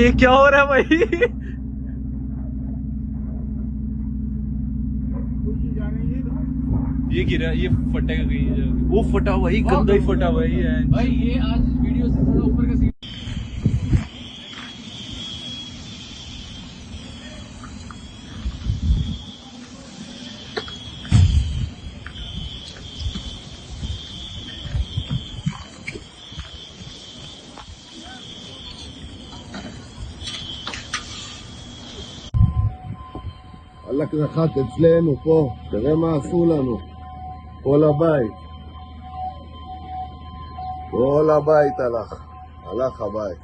ये क्या हो रहा है भाई? ये गिरा, ये फटेगा कहीं। वो फटा भाई, गंदा ही फटा भाई है भाई। ये आज वीडियो से थोड़ा ऊपर का सीन। הלך נחת אצלנו פה, תראה מה עשו לנו, כל הבית, כל הבית הלך הבית.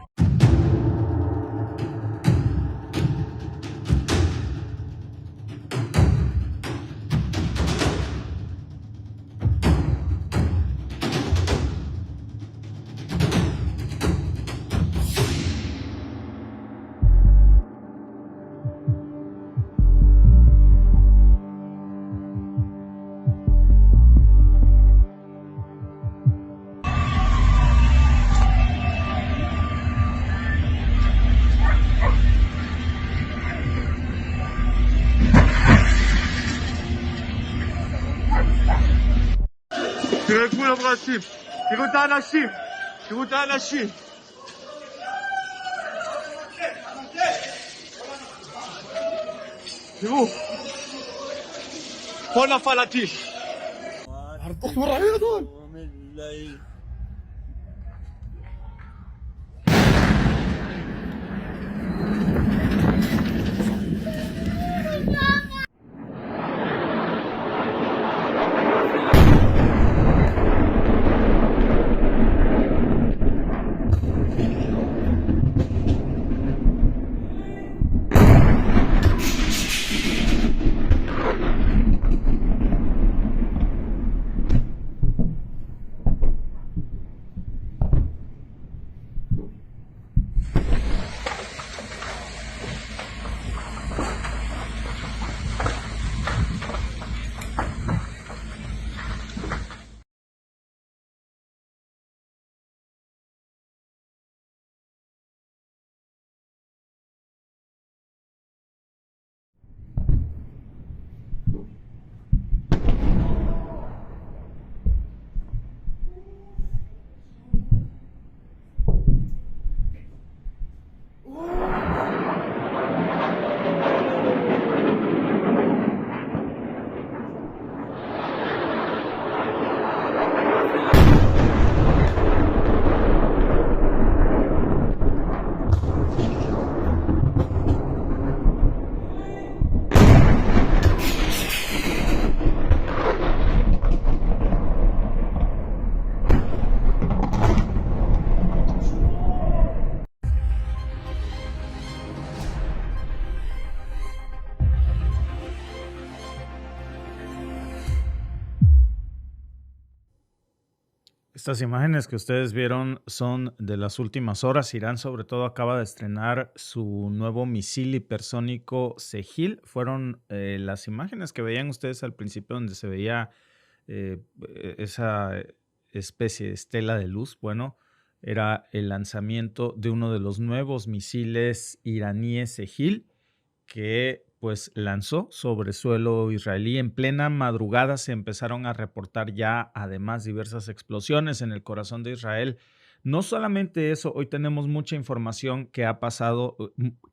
תראו את כולם רצים, תראו את האנשים, תראו את האנשים. תראו, פה נפל הטיל. Estas imágenes que ustedes vieron son de las últimas horas. Irán sobre todo acaba de estrenar su nuevo misil hipersónico Sejil. Fueron las imágenes que veían ustedes al principio donde se veía esa especie de estela de luz. Bueno, era el lanzamiento de uno de los nuevos misiles iraníes Sejil que pues lanzó sobre suelo israelí. En plena madrugada se empezaron a reportar ya además diversas explosiones en el corazón de Israel. No solamente eso, hoy tenemos mucha información que ha pasado,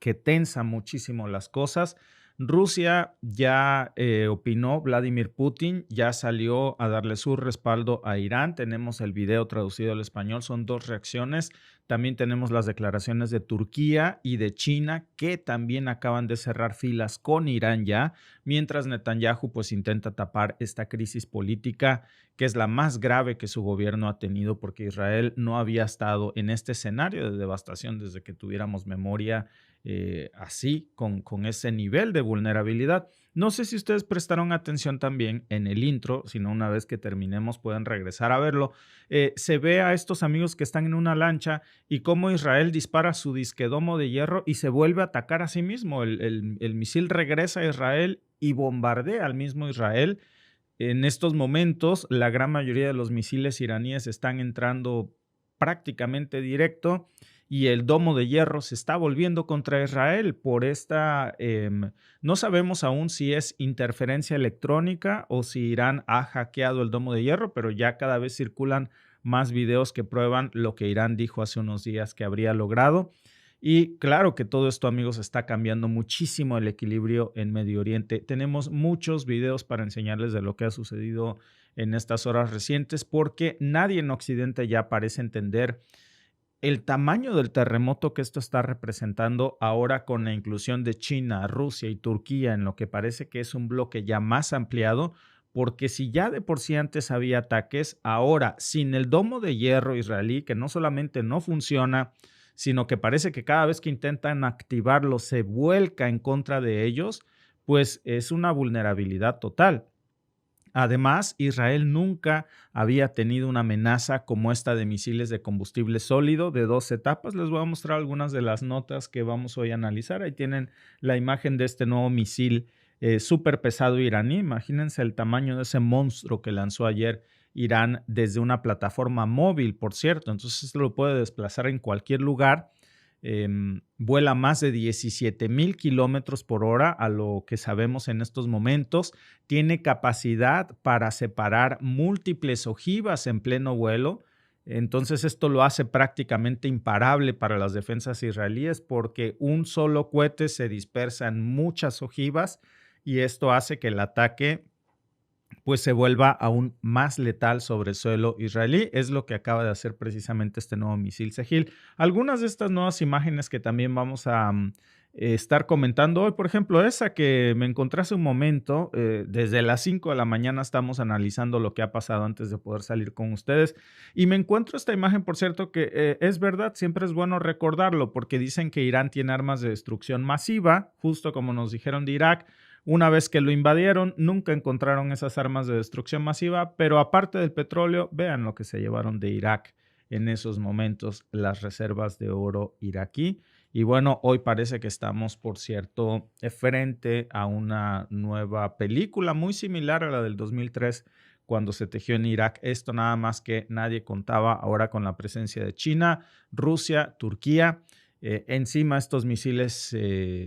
que tensa muchísimo las cosas. Rusia ya opinó, Vladimir Putin ya salió a darle su respaldo a Irán. Tenemos el video traducido al español, son dos reacciones. También tenemos las declaraciones de Turquía y de China, que también acaban de cerrar filas con Irán ya, mientras Netanyahu pues intenta tapar esta crisis política, que es la más grave que su gobierno ha tenido, porque Israel no había estado en este escenario de devastación desde que tuviéramos memoria así, con ese nivel de vulnerabilidad. No sé si ustedes prestaron atención también en el intro, si no una vez que terminemos pueden regresar a verlo. Se ve a estos amigos que están en una lancha y cómo Israel dispara su disquedomo de hierro y se vuelve a atacar a sí mismo. El misil regresa a Israel y bombardea al mismo Israel. En estos momentos, la gran mayoría de los misiles iraníes están entrando prácticamente directo y el domo de hierro se está volviendo contra Israel por esta, no sabemos aún si es interferencia electrónica o si Irán ha hackeado el domo de hierro, pero ya cada vez circulan más videos que prueban lo que Irán dijo hace unos días que habría logrado. Y claro que todo esto, amigos, está cambiando muchísimo el equilibrio en Medio Oriente. Tenemos muchos videos para enseñarles de lo que ha sucedido en estas horas recientes, porque nadie en Occidente ya parece entender el tamaño del terremoto que esto está representando ahora con la inclusión de China, Rusia y Turquía en lo que parece que es un bloque ya más ampliado, porque si ya de por sí antes había ataques, ahora sin el domo de hierro israelí, que no solamente no funciona, sino que parece que cada vez que intentan activarlo se vuelca en contra de ellos, pues es una vulnerabilidad total. Además, Israel nunca había tenido una amenaza como esta de misiles de combustible sólido de 2 etapas. Les voy a mostrar algunas de las notas que vamos hoy a analizar. Ahí tienen la imagen de este nuevo misil súper pesado iraní. Imagínense el tamaño de ese monstruo que lanzó ayer Irán desde una plataforma móvil, por cierto. Entonces, esto lo puede desplazar en cualquier lugar. Vuela más de 17,000 kilómetros por hora a lo que sabemos en estos momentos. Tiene capacidad para separar múltiples ojivas en pleno vuelo. Entonces esto lo hace prácticamente imparable para las defensas israelíes porque un solo cohete se dispersa en muchas ojivas y esto hace que el ataque pues se vuelva aún más letal sobre el suelo israelí. Es lo que acaba de hacer precisamente este nuevo misil Sehil. Algunas de estas nuevas imágenes que también vamos a estar comentando hoy, por ejemplo, esa que me encontré hace un momento, desde las 5 de la mañana estamos analizando lo que ha pasado antes de poder salir con ustedes y me encuentro esta imagen, por cierto, que es verdad, siempre es bueno recordarlo porque dicen que Irán tiene armas de destrucción masiva, justo como nos dijeron de Irak. Una vez que lo invadieron, nunca encontraron esas armas de destrucción masiva, pero aparte del petróleo, vean lo que se llevaron de Irak en esos momentos, las reservas de oro iraquí. Y bueno, hoy parece que estamos, por cierto, frente a una nueva película muy similar a la del 2003, cuando se tejió en Irak. Esto nada más que nadie contaba ahora con la presencia de China, Rusia, Turquía. Encima estos misiles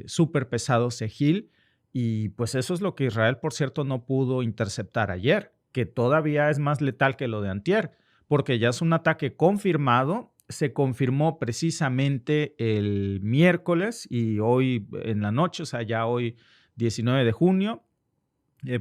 súper pesados Sehil. Y pues eso es lo que Israel, por cierto, no pudo interceptar ayer, que todavía es más letal que lo de antier, porque ya es un ataque confirmado. Se confirmó precisamente el miércoles y hoy en la noche, o sea, ya hoy 19 de junio,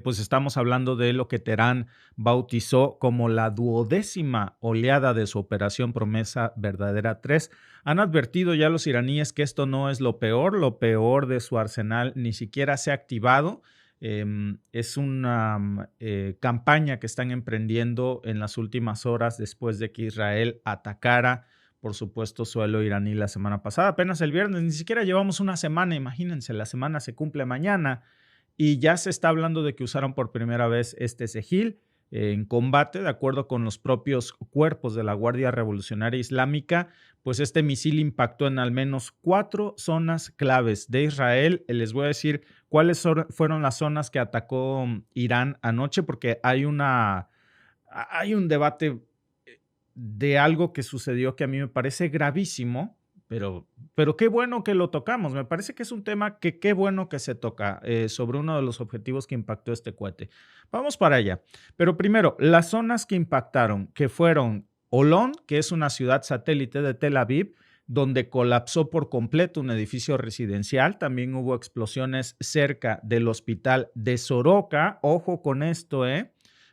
pues estamos hablando de lo que Teherán bautizó como la 12ª oleada de su operación Promesa Verdadera 3. Han advertido ya los iraníes que esto no es lo peor de su arsenal ni siquiera se ha activado. Es una campaña que están emprendiendo en las últimas horas después de que Israel atacara, por supuesto, suelo iraní la semana pasada. Apenas el viernes, ni siquiera llevamos una semana, imagínense, la semana se cumple mañana. Y ya se está hablando de que usaron por primera vez este Sehil en combate, de acuerdo con los propios cuerpos de la Guardia Revolucionaria Islámica, pues este misil impactó en al menos 4 zonas claves de Israel. Les voy a decir cuáles fueron las zonas que atacó Irán anoche, porque hay un debate de algo que sucedió que a mí me parece gravísimo. Pero qué bueno que lo tocamos. Me parece que es un tema que qué bueno que se toca sobre uno de los objetivos que impactó este cohete. Vamos para allá. Pero primero, las zonas que impactaron, que fueron Holon, que es una ciudad satélite de Tel Aviv, donde colapsó por completo un edificio residencial. También hubo explosiones cerca del hospital de Soroka. Ojo con esto,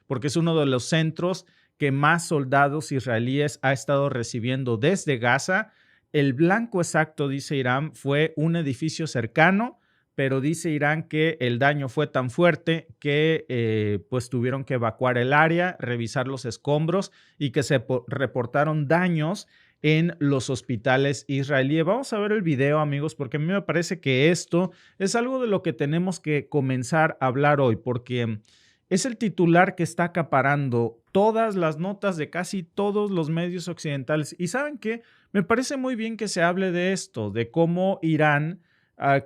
porque es uno de los centros que más soldados israelíes ha estado recibiendo desde Gaza. El blanco exacto, dice Irán, fue un edificio cercano, pero dice Irán que el daño fue tan fuerte que pues tuvieron que evacuar el área, revisar los escombros y que se reportaron daños en los hospitales israelíes. Vamos a ver el video, amigos, porque a mí me parece que esto es algo de lo que tenemos que comenzar a hablar hoy, porque es el titular que está acaparando todas las notas de casi todos los medios occidentales. ¿Y saben qué? Me parece muy bien que se hable de esto, de cómo Irán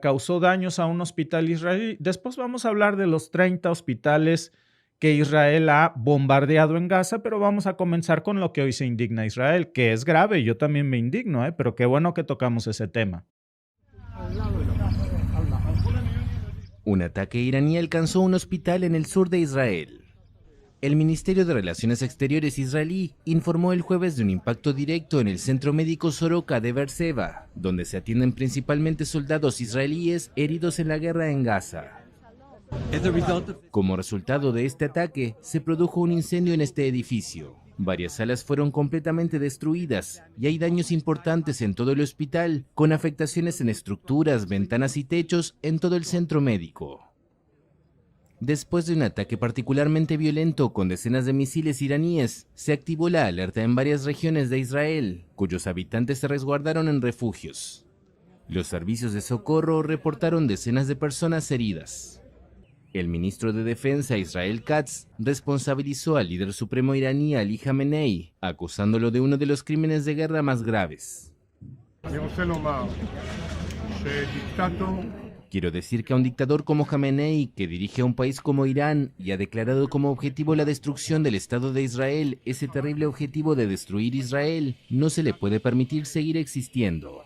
causó daños a un hospital israelí. Después vamos a hablar de los 30 hospitales que Israel ha bombardeado en Gaza, pero vamos a comenzar con lo que hoy se indigna a Israel, que es grave, yo también me indigno, pero qué bueno que tocamos ese tema. Un ataque iraní alcanzó un hospital en el sur de Israel. El Ministerio de Relaciones Exteriores israelí informó el jueves de un impacto directo en el centro médico Soroka de Beerseba, donde se atienden principalmente soldados israelíes heridos en la guerra en Gaza. Como resultado de este ataque, se produjo un incendio en este edificio. Varias salas fueron completamente destruidas y hay daños importantes en todo el hospital, con afectaciones en estructuras, ventanas y techos en todo el centro médico. Después de un ataque particularmente violento con decenas de misiles iraníes, se activó la alerta en varias regiones de Israel, cuyos habitantes se resguardaron en refugios. Los servicios de socorro reportaron decenas de personas heridas. El ministro de Defensa Israel Katz responsabilizó al líder supremo iraní Ali Khamenei, acusándolo de uno de los crímenes de guerra más graves. Quiero decir que a un dictador como Khamenei, que dirige a un país como Irán y ha declarado como objetivo la destrucción del Estado de Israel, ese terrible objetivo de destruir Israel, no se le puede permitir seguir existiendo.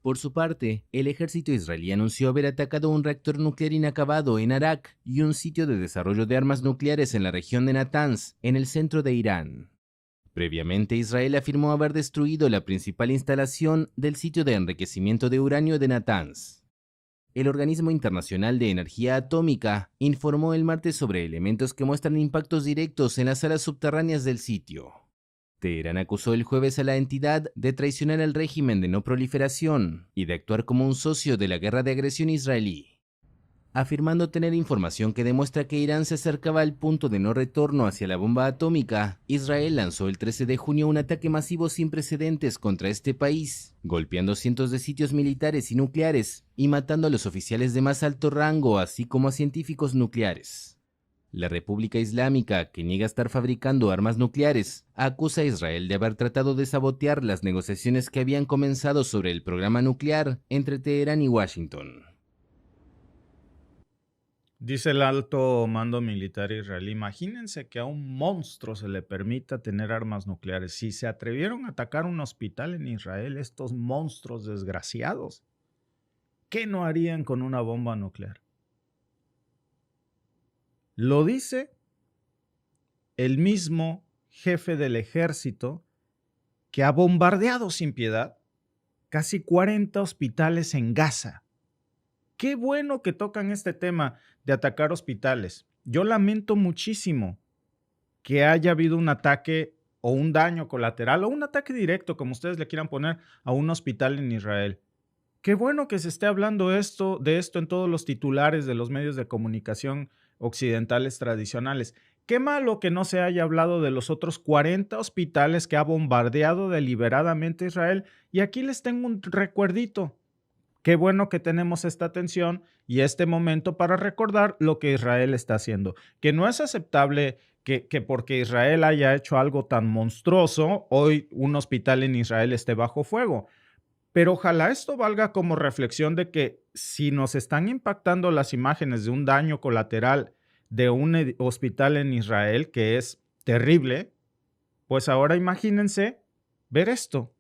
Por su parte, el ejército israelí anunció haber atacado un reactor nuclear inacabado en Arak y un sitio de desarrollo de armas nucleares en la región de Natanz, en el centro de Irán. Previamente, Israel afirmó haber destruido la principal instalación del sitio de enriquecimiento de uranio de Natanz. El Organismo Internacional de Energía Atómica informó el martes sobre elementos que muestran impactos directos en las salas subterráneas del sitio. Teherán acusó el jueves a la entidad de traicionar al régimen de no proliferación y de actuar como un socio de la guerra de agresión israelí. Afirmando tener información que demuestra que Irán se acercaba al punto de no retorno hacia la bomba atómica, Israel lanzó el 13 de junio un ataque masivo sin precedentes contra este país, golpeando cientos de sitios militares y nucleares y matando a los oficiales de más alto rango, así como a científicos nucleares. La República Islámica, que niega estar fabricando armas nucleares, acusa a Israel de haber tratado de sabotear las negociaciones que habían comenzado sobre el programa nuclear entre Teherán y Washington. Dice el alto mando militar israelí, imagínense que a un monstruo se le permita tener armas nucleares. Si se atrevieron a atacar un hospital en Israel, estos monstruos desgraciados, ¿qué no harían con una bomba nuclear? Lo dice el mismo jefe del ejército que ha bombardeado sin piedad casi 40 hospitales en Gaza. Qué bueno que tocan este tema de atacar hospitales. Yo lamento muchísimo que haya habido un ataque o un daño colateral o un ataque directo, como ustedes le quieran poner, a un hospital en Israel. Qué bueno que se esté hablando de esto en todos los titulares de los medios de comunicación occidentales tradicionales. Qué malo que no se haya hablado de los otros 40 hospitales que ha bombardeado deliberadamente Israel. Y aquí les tengo un recuerdito. Qué bueno que tenemos esta atención y este momento para recordar lo que Israel está haciendo. Que no es aceptable que porque Israel haya hecho algo tan monstruoso, hoy un hospital en Israel esté bajo fuego. Pero ojalá esto valga como reflexión de que si nos están impactando las imágenes de un daño colateral de un hospital en Israel, que es terrible, pues ahora imagínense ver esto.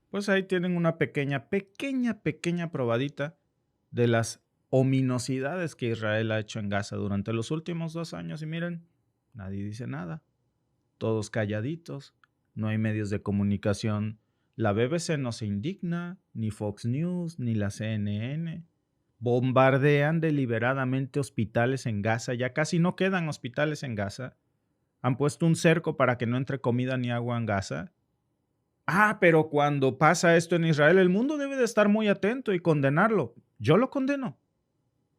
Pues ahí tienen una pequeña probadita de las ominosidades que Israel ha hecho en Gaza durante los últimos 2 años. Y miren, nadie dice nada. Todos calladitos. No hay medios de comunicación La BBC no se indigna, ni Fox News, ni la CNN. Bombardean deliberadamente hospitales en Gaza. Ya casi no quedan hospitales en Gaza. Han puesto un cerco para que no entre comida ni agua en Gaza. Pero cuando pasa esto en Israel, el mundo debe de estar muy atento y condenarlo. Yo lo condeno.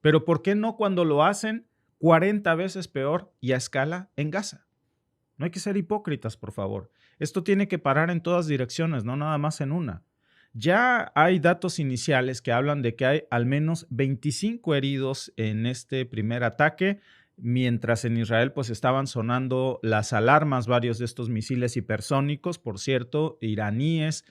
Pero ¿por qué no cuando lo hacen 40 veces peor y a escala en Gaza? No hay que ser hipócritas, por favor. Esto tiene que parar en todas direcciones, no nada más en una. Ya hay datos iniciales que hablan de que hay al menos 25 heridos en este primer ataque, mientras en Israel pues estaban sonando las alarmas, varios de estos misiles hipersónicos, por cierto, iraníes,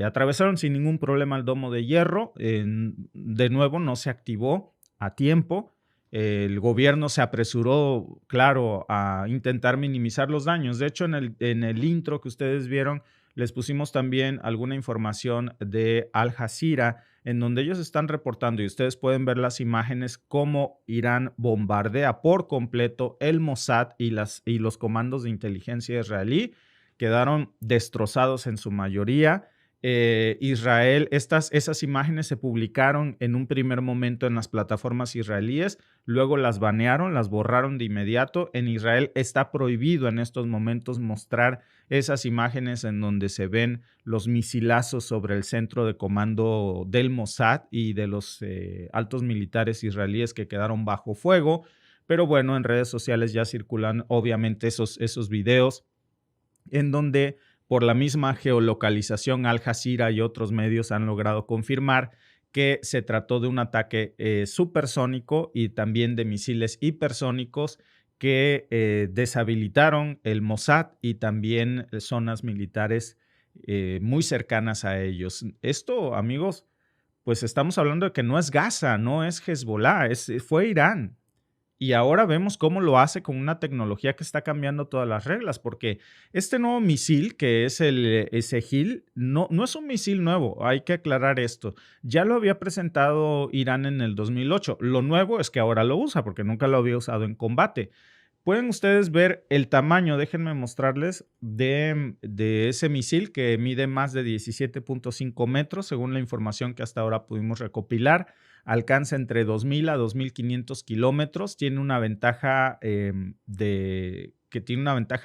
atravesaron sin ningún problema el domo de hierro. De nuevo, no se activó a tiempo. El gobierno se apresuró, claro, a intentar minimizar los daños. De hecho, en el intro que ustedes vieron, les pusimos también alguna información de Al Jazeera, en donde ellos están reportando, y ustedes pueden ver las imágenes, cómo Irán bombardea por completo el Mossad y los comandos de inteligencia israelí. Quedaron destrozados en su mayoría. Israel, esas imágenes se publicaron en un primer momento en las plataformas israelíes, luego las banearon, las borraron de inmediato. En Israel está prohibido en estos momentos mostrar esas imágenes en donde se ven los misilazos sobre el centro de comando del Mossad y de los altos militares israelíes que quedaron bajo fuego. Pero bueno, en redes sociales ya circulan obviamente esos videos en donde por la misma geolocalización, Al Jazeera y otros medios han logrado confirmar que se trató de un ataque supersónico y también de misiles hipersónicos que deshabilitaron el Mossad y también zonas militares muy cercanas a ellos. Esto, amigos, pues estamos hablando de que no es Gaza, no es Hezbollah, fue Irán. Y ahora vemos cómo lo hace con una tecnología que está cambiando todas las reglas, porque este nuevo misil, que es el Sehil, no es un misil nuevo, hay que aclarar esto. Ya lo había presentado Irán en el 2008. Lo nuevo es que ahora lo usa, porque nunca lo había usado en combate. Pueden ustedes ver el tamaño, déjenme mostrarles, de ese misil que mide más de 17.5 metros, según la información que hasta ahora pudimos recopilar. Alcanza entre 2.000 a 2.500 kilómetros. Tiene una ventaja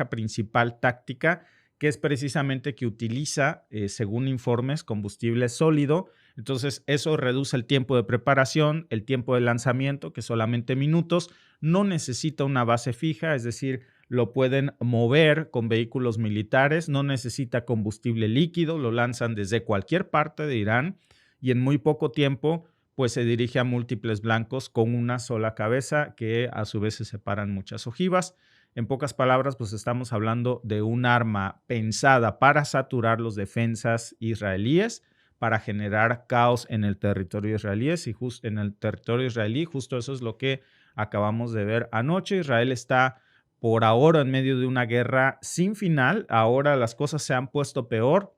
principal táctica, que es precisamente que utiliza, según informes, combustible sólido. Entonces, eso reduce el tiempo de preparación, el tiempo de lanzamiento, que es solamente minutos. No necesita una base fija, es decir, lo pueden mover con vehículos militares. No necesita combustible líquido, lo lanzan desde cualquier parte de Irán y en muy poco tiempo pues se dirige a múltiples blancos con una sola cabeza que a su vez se separan muchas ojivas. En pocas palabras, pues estamos hablando de un arma pensada para saturar las defensas israelíes, para generar caos en el territorio israelí, justo eso es lo que acabamos de ver anoche. Israel está por ahora en medio de una guerra sin final. Ahora las cosas se han puesto peor.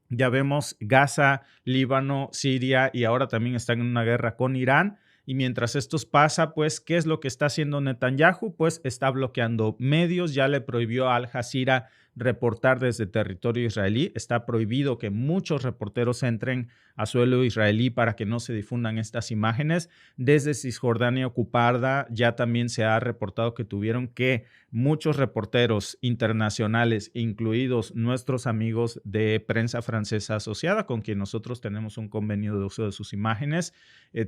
Ya vemos Gaza, Líbano, Siria y ahora también están en una guerra con Irán. Y mientras esto pasa, pues, ¿qué es lo que está haciendo Netanyahu? Pues está bloqueando medios, ya le prohibió a Al Jazeera reportar desde territorio israelí. Está prohibido que muchos reporteros entren a suelo israelí para que no se difundan estas imágenes. Desde Cisjordania ocupada ya también se ha reportado que tuvieron que muchos reporteros internacionales, incluidos nuestros amigos de prensa francesa asociada, con quien nosotros tenemos un convenio de uso de sus imágenes,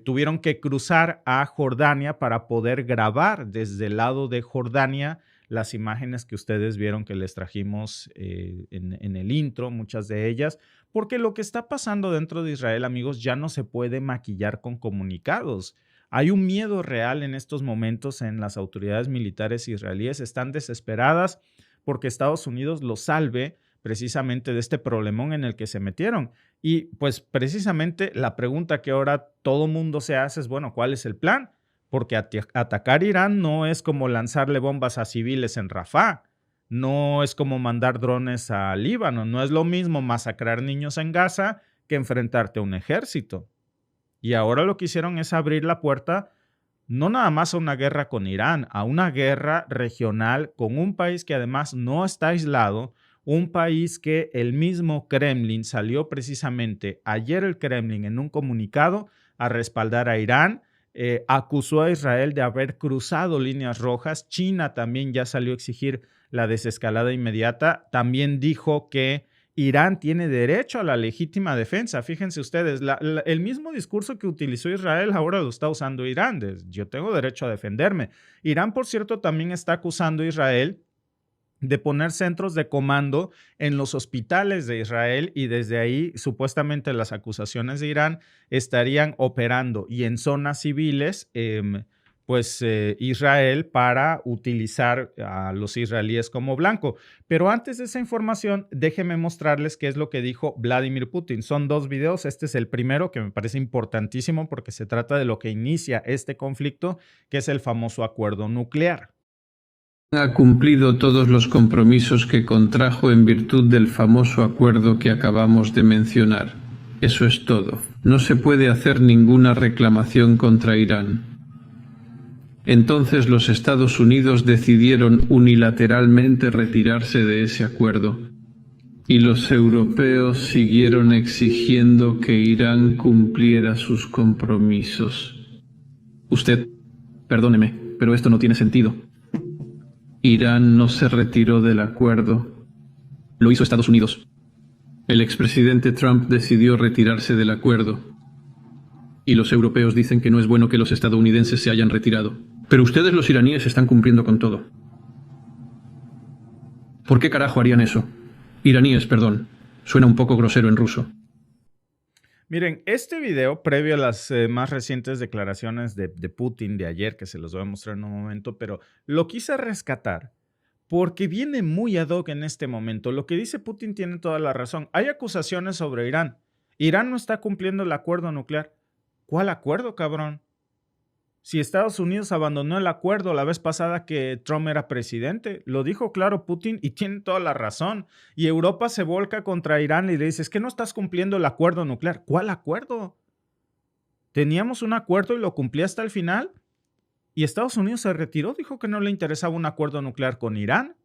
tuvieron que cruzar a Jordania para poder grabar desde el lado de Jordania las imágenes que ustedes vieron que les trajimos en el intro, muchas de ellas, porque lo que está pasando dentro de Israel, amigos, ya no se puede maquillar con comunicados. Hay un miedo real en estos momentos en las autoridades militares israelíes. Están desesperadas porque Estados Unidos los salve precisamente de este problemón en el que se metieron. Y pues precisamente la pregunta que ahora todo mundo se hace es, bueno, ¿cuál es el plan? Porque atacar Irán no es como lanzarle bombas a civiles en Rafah, no es como mandar drones a Líbano, no es lo mismo masacrar niños en Gaza que enfrentarte a un ejército. Y ahora lo que hicieron es abrir la puerta no nada más a una guerra con Irán, a una guerra regional con un país que además no está aislado, un país que el mismo Kremlin salió precisamente ayer el Kremlin en un comunicado a respaldar a Irán, acusó a Israel de haber cruzado líneas rojas. China también ya salió a exigir la desescalada inmediata. También dijo que Irán tiene derecho a la legítima defensa. Fíjense ustedes, el mismo discurso que utilizó Israel ahora lo está usando Irán. Yo tengo derecho a defenderme. Irán, por cierto, también está acusando a Israel de poner centros de comando en los hospitales de Israel y desde ahí supuestamente las acusaciones de Irán estarían operando y en zonas civiles, Israel para utilizar a los israelíes como blanco. Pero antes de esa información, déjenme mostrarles qué es lo que dijo Vladimir Putin. Son 2 videos. Este es el primero que me parece importantísimo porque se trata de lo que inicia este conflicto, que es el famoso acuerdo nuclear. Ha cumplido todos los compromisos que contrajo en virtud del famoso acuerdo que acabamos de mencionar. Eso es todo. No se puede hacer ninguna reclamación contra Irán. Entonces los Estados Unidos decidieron unilateralmente retirarse de ese acuerdo. Y los europeos siguieron exigiendo que Irán cumpliera sus compromisos. Usted, perdóneme, pero esto no tiene sentido. Irán no se retiró del acuerdo. Lo hizo Estados Unidos. El expresidente Trump decidió retirarse del acuerdo. Y los europeos dicen que no es bueno que los estadounidenses se hayan retirado. Pero ustedes, los iraníes, están cumpliendo con todo. ¿Por qué carajo harían eso? Iraníes, perdón. Suena un poco grosero en ruso. Miren, este video, previo a las más recientes declaraciones de Putin de ayer, que se los voy a mostrar en un momento, pero lo quise rescatar porque viene muy ad hoc en este momento. Lo que dice Putin tiene toda la razón. Hay acusaciones sobre Irán. Irán no está cumpliendo el acuerdo nuclear. ¿Cuál acuerdo, cabrón? Si Estados Unidos abandonó el acuerdo la vez pasada que Trump era presidente, lo dijo claro Putin y tiene toda la razón. Y Europa se volca contra Irán y le dice, es que no estás cumpliendo el acuerdo nuclear. ¿Cuál acuerdo? Teníamos un acuerdo y lo cumplí hasta el final. Y Estados Unidos se retiró, dijo que no le interesaba un acuerdo nuclear con Irán.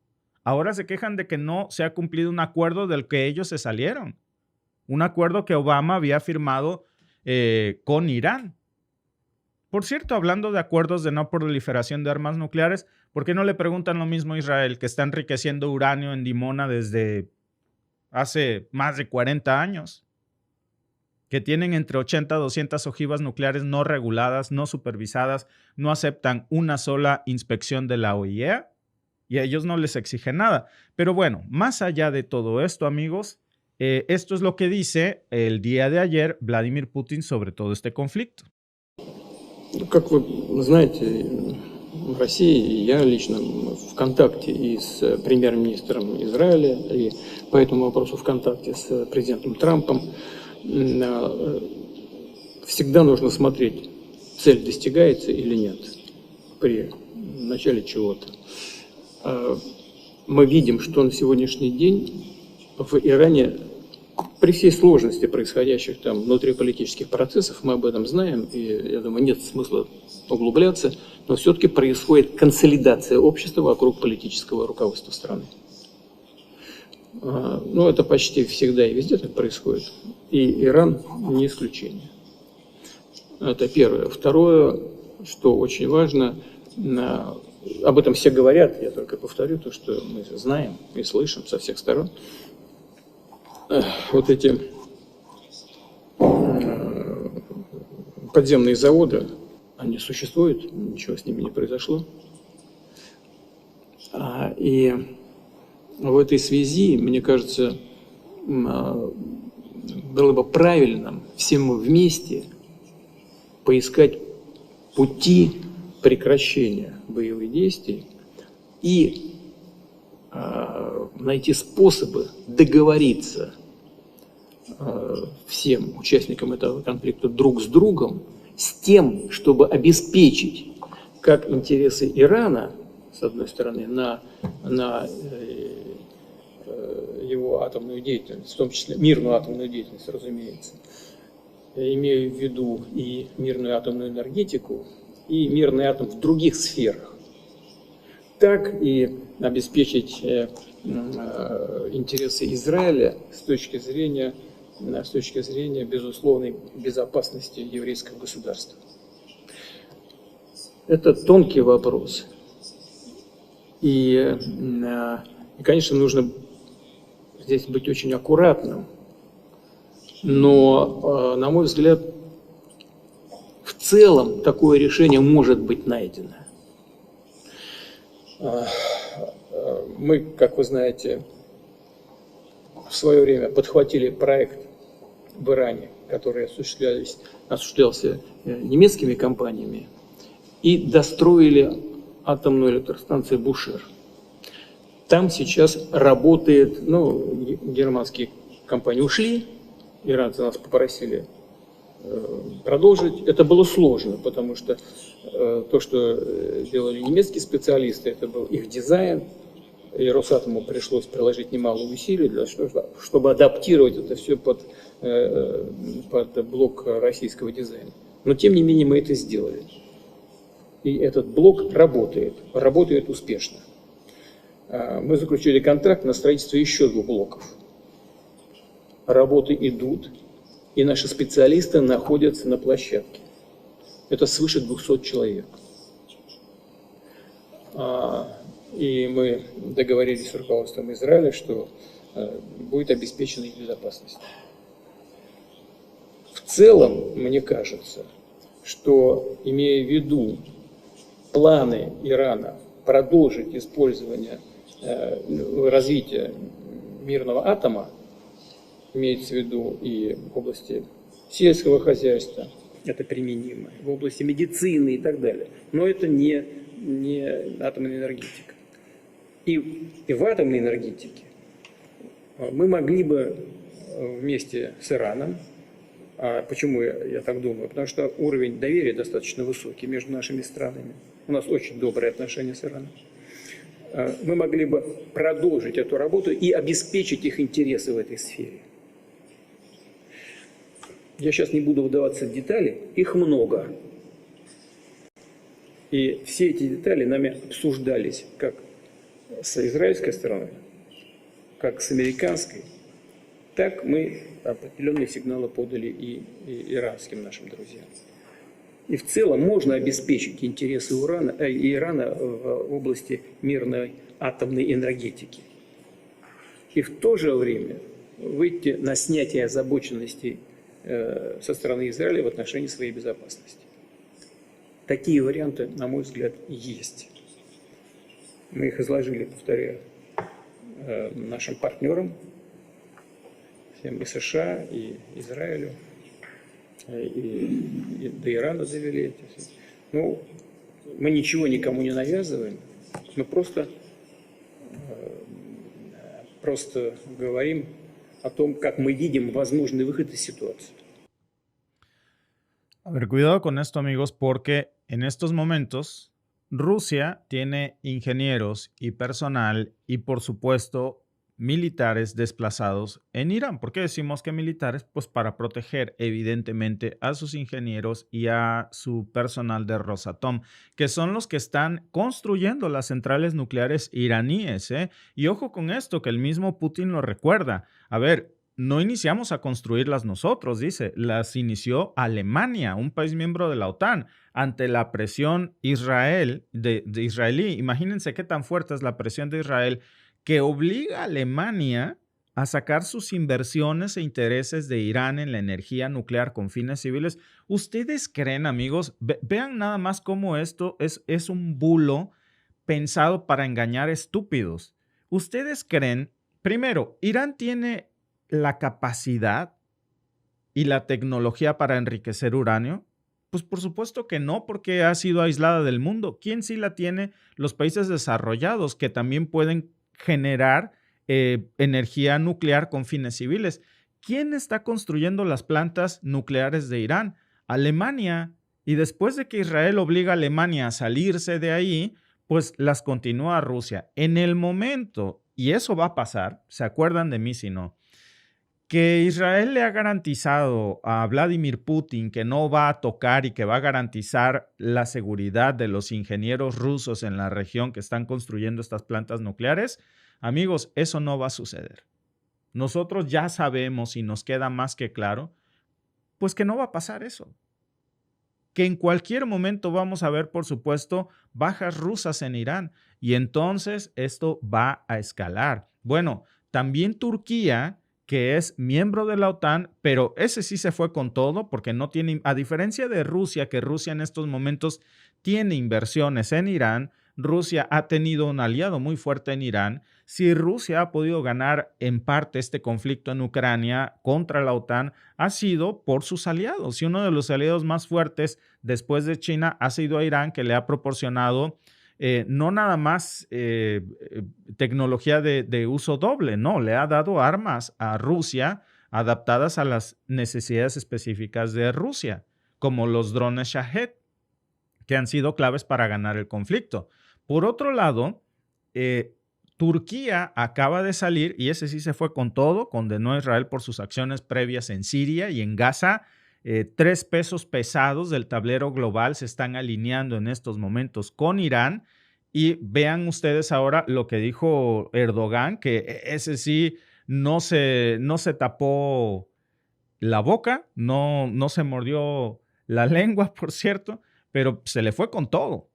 Ahora se quejan de que no se ha cumplido un acuerdo del que ellos se salieron. Un acuerdo que Obama había firmado con Irán. Por cierto, hablando de acuerdos de no proliferación de armas nucleares, ¿por qué no le preguntan lo mismo a Israel, que está enriqueciendo uranio en Dimona desde hace más de 40 años? Que tienen entre 80 a 200 ojivas nucleares no reguladas, no supervisadas, no aceptan una sola inspección de la OIEA y a ellos no les exigen nada. Pero bueno, más allá de todo esto, amigos, esto es lo que dice el día de ayer Vladimir Putin sobre todo este conflicto. Как вы знаете, в России я лично в контакте и с премьер-министром Израиля, и по этому вопросу в контакте с президентом Трампом. Всегда нужно смотреть, цель достигается или нет при начале чего-то. Мы видим, что на сегодняшний день в Иране при всей сложности происходящих там внутриполитических процессов, мы об этом знаем, и я думаю, нет смысла углубляться, но все-таки происходит консолидация общества вокруг политического руководства страны. Ну, это почти всегда и везде так происходит, и Иран не исключение. Это первое. Второе, что очень важно, об этом все говорят, я только повторю то, что мы знаем и слышим со всех сторон. Вот эти подземные заводы, они существуют, ничего с ними не произошло. И в этой связи, мне кажется, было бы правильным всем вместе поискать пути прекращения боевых действий и найти способы договориться всем участникам этого конфликта друг с другом с тем, чтобы обеспечить как интересы Ирана, с одной стороны, на его атомную деятельность, в том числе мирную атомную деятельность, разумеется, я имею в виду и мирную атомную энергетику, и мирный атом в других сферах, так и обеспечить интересы Израиля с точки зрения безусловной безопасности еврейского государства. Это тонкий вопрос. И, конечно, нужно здесь быть очень аккуратным. Но, на мой взгляд, в целом такое решение может быть найдено. Мы, как вы знаете, в свое время подхватили проект в Иране, который осуществлялся немецкими компаниями, и достроили атомную электростанцию Бушер. Там сейчас работает, германские компании ушли, иранцы нас попросили продолжить. Это было сложно, потому что то, что делали немецкие специалисты, это был их дизайн, и Росатому пришлось приложить немало усилий, чтобы адаптировать это все под блок российского дизайна. Но, тем не менее, мы это сделали. И этот блок работает успешно. Мы заключили контракт на строительство еще 2 блоков. Работы идут, и наши специалисты находятся на площадке. Это свыше 200 человек. И мы договорились с руководством Израиля, что будет обеспечена их безопасность. В целом, мне кажется, что, имея в виду планы Ирана продолжить использование, развитие мирного атома, имеется в виду и в области сельского хозяйства, это применимо, в области медицины и так далее. Но это не атомная энергетика. И в атомной энергетике мы могли бы вместе с Ираном, почему я так думаю? Потому что уровень доверия достаточно высокий между нашими странами. У нас очень добрые отношения с Ираном. Мы могли бы продолжить эту работу и обеспечить их интересы в этой сфере. Я сейчас не буду вдаваться в детали, их много. И все эти детали нами обсуждались как с израильской стороной, как с американской, так мы определенные сигналы подали и иранским нашим друзьям. И в целом можно обеспечить интересы Ирана в области мирной атомной энергетики. И в то же время выйти на снятие озабоченности со стороны Израиля в отношении своей безопасности. Такие варианты, на мой взгляд, есть. Мы их изложили, повторяю, нашим партнерам, всем и США, и Израилю, и до Ирана довели. Ну, мы ничего никому не навязываем, мы просто говорим о том, как мы видим возможный выход из ситуации. A ver, cuidado con esto, amigos, porque en estos momentos Rusia tiene ingenieros y personal y, por supuesto, militares desplazados en Irán. ¿Por qué decimos que militares? Pues para proteger, evidentemente, a sus ingenieros y a su personal de Rosatom, que son los que están construyendo las centrales nucleares iraníes, ¿eh? Y ojo con esto, que el mismo Putin lo recuerda. A ver, no iniciamos a construirlas nosotros, dice, las inició Alemania, un país miembro de la OTAN, ante la presión israelí. Imagínense qué tan fuerte es la presión de Israel, que obliga a Alemania a sacar sus inversiones e intereses de Irán en la energía nuclear con fines civiles. ¿Ustedes creen, amigos? Vean nada más cómo esto es un bulo pensado para engañar estúpidos. ¿Ustedes creen? Primero, Irán tiene la capacidad y la tecnología para enriquecer uranio. Pues por supuesto que no, porque ha sido aislada del mundo. ¿Quién sí la tiene? Los países desarrollados, que también pueden generar energía nuclear con fines civiles. ¿Quién está construyendo las plantas nucleares de Irán? Alemania. Y después de que Israel obliga a Alemania a salirse de ahí, pues las continúa Rusia. En el momento, y eso va a pasar, ¿se acuerdan de mí si no?, Que Israel le ha garantizado a Vladimir Putin que no va a tocar y que va a garantizar la seguridad de los ingenieros rusos en la región que están construyendo estas plantas nucleares, amigos, eso no va a suceder. Nosotros ya sabemos y nos queda más que claro, pues que no va a pasar eso. Que en cualquier momento vamos a ver, por supuesto, bajas rusas en Irán y entonces esto va a escalar. Bueno, también Turquía, que es miembro de la OTAN, pero ese sí se fue con todo porque no tiene, a diferencia de Rusia, que Rusia en estos momentos tiene inversiones en Irán, Rusia ha tenido un aliado muy fuerte en Irán. Si Rusia ha podido ganar en parte este conflicto en Ucrania contra la OTAN, ha sido por sus aliados. Y uno de los aliados más fuertes después de China ha sido a Irán, que le ha proporcionado no nada más tecnología de uso doble, no, le ha dado armas a Rusia adaptadas a las necesidades específicas de Rusia, como los drones Shahed, que han sido claves para ganar el conflicto. Por otro lado, Turquía acaba de salir, y ese sí se fue con todo, condenó a Israel por sus acciones previas en Siria y en Gaza. 3 pesos pesados del tablero global se están alineando en estos momentos con Irán. Y vean ustedes ahora lo que dijo Erdogan, que ese sí no se tapó la boca, no se mordió la lengua, por cierto, pero se le fue con todo.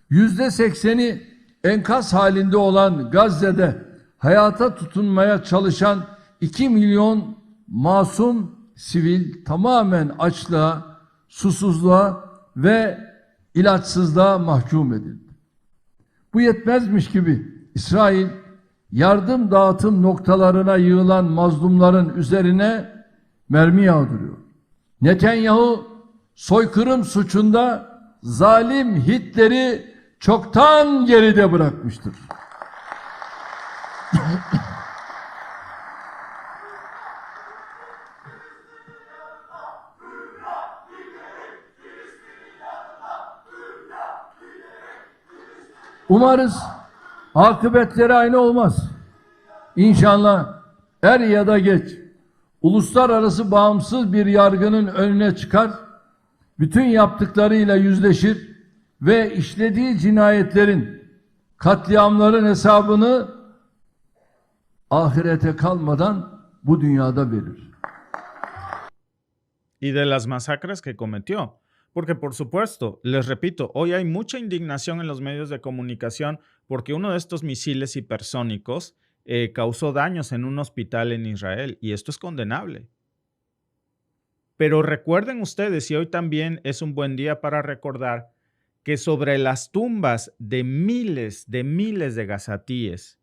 %80'i enkaz halinde olan Gazze'de hayata tutunmaya çalışan 2 milyon masum sivil tamamen açlığa, susuzluğa ve ilaçsızlığa mahkum edildi. Bu yetmezmiş gibi İsrail yardım dağıtım noktalarına yığılan mazlumların üzerine mermi yağdırıyor. Netanyahu soykırım suçunda zalim Hitler'i çoktan geride bırakmıştır. Umarız akıbetleri aynı olmaz. İnşallah er ya da geç uluslararası bağımsız bir yargının önüne çıkar, bütün yaptıklarıyla yüzleşir ve işlediği cinayetlerin, katliamların hesabını ahirete kalmadan bu dünyada verir. Y de las masacres que cometió. Porque, por supuesto, les repito, hoy hay mucha indignación en los medios de comunicación porque uno de estos misiles hipersónicos causó daños en un hospital en Israel y esto es condenable. Pero recuerden ustedes, y hoy también es un buen día para recordar, que sobre las tumbas de miles de gazatíes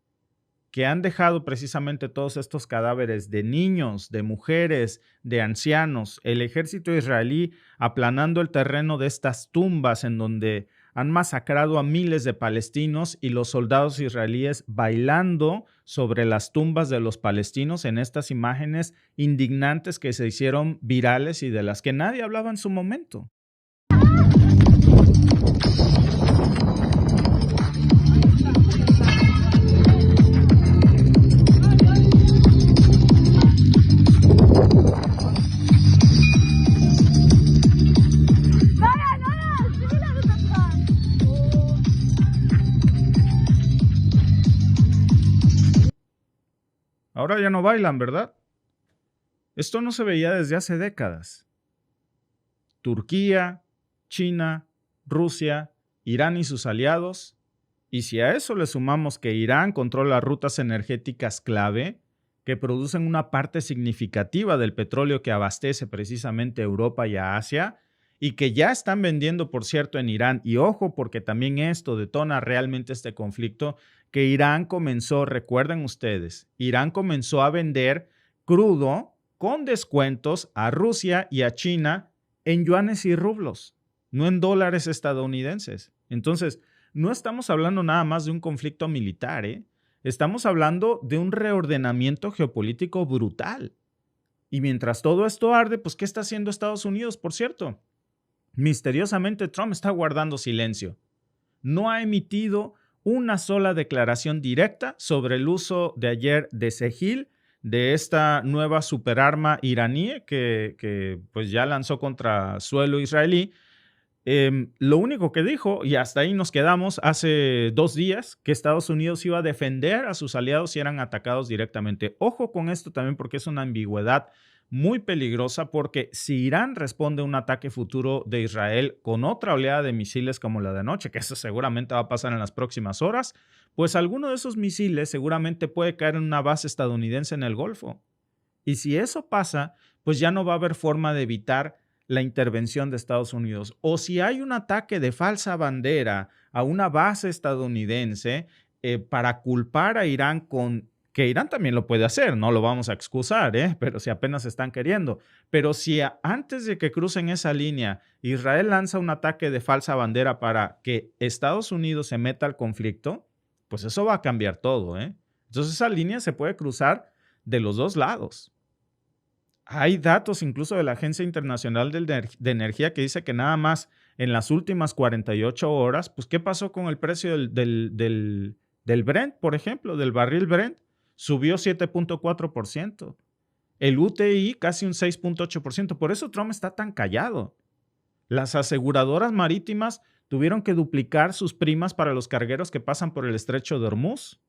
que han dejado precisamente todos estos cadáveres de niños, de mujeres, de ancianos, el ejército israelí aplanando el terreno de estas tumbas en donde han masacrado a miles de palestinos y los soldados israelíes bailando sobre las tumbas de los palestinos en estas imágenes indignantes que se hicieron virales y de las que nadie hablaba en su momento. Ahora ya no bailan, ¿verdad? Esto no se veía desde hace décadas. Turquía, China, Rusia, Irán y sus aliados. Y si a eso le sumamos que Irán controla rutas energéticas clave que producen una parte significativa del petróleo que abastece precisamente a Europa y a Asia, y que ya están vendiendo, por cierto, en Irán. Y ojo, porque también esto detona realmente este conflicto, que Irán comenzó, recuerden ustedes, Irán comenzó a vender crudo con descuentos a Rusia y a China en yuanes y rublos, no en dólares estadounidenses. Entonces, no estamos hablando nada más de un conflicto militar, ¿eh? Estamos hablando de un reordenamiento geopolítico brutal. Y mientras todo esto arde, pues, ¿qué está haciendo Estados Unidos, por cierto? Misteriosamente, Trump está guardando silencio. No ha emitido una sola declaración directa sobre el uso de ayer de Sehil de esta nueva superarma iraní que pues ya lanzó contra suelo israelí. Lo único que dijo, y hasta ahí nos quedamos hace 2 días, que Estados Unidos iba a defender a sus aliados si eran atacados directamente. Ojo con esto también porque es una ambigüedad muy peligrosa, porque si Irán responde a un ataque futuro de Israel con otra oleada de misiles como la de anoche, que eso seguramente va a pasar en las próximas horas, pues alguno de esos misiles seguramente puede caer en una base estadounidense en el Golfo. Y si eso pasa, pues ya no va a haber forma de evitar la intervención de Estados Unidos. O si hay un ataque de falsa bandera a una base estadounidense para culpar a Irán con... que Irán también lo puede hacer, no lo vamos a excusar, pero si apenas están queriendo. Pero si antes de que crucen esa línea, Israel lanza un ataque de falsa bandera para que Estados Unidos se meta al conflicto, pues eso va a cambiar todo, Entonces esa línea se puede cruzar de los dos lados. Hay datos incluso de la Agencia Internacional de Energía que dice que nada más en las últimas 48 horas, pues ¿qué pasó con el precio del Brent, por ejemplo, del barril Brent? Subió 7.4%. El UTI casi un 6.8%. Por eso Trump está tan callado. Las aseguradoras marítimas tuvieron que duplicar sus primas para los cargueros que pasan por el estrecho de Hormuz.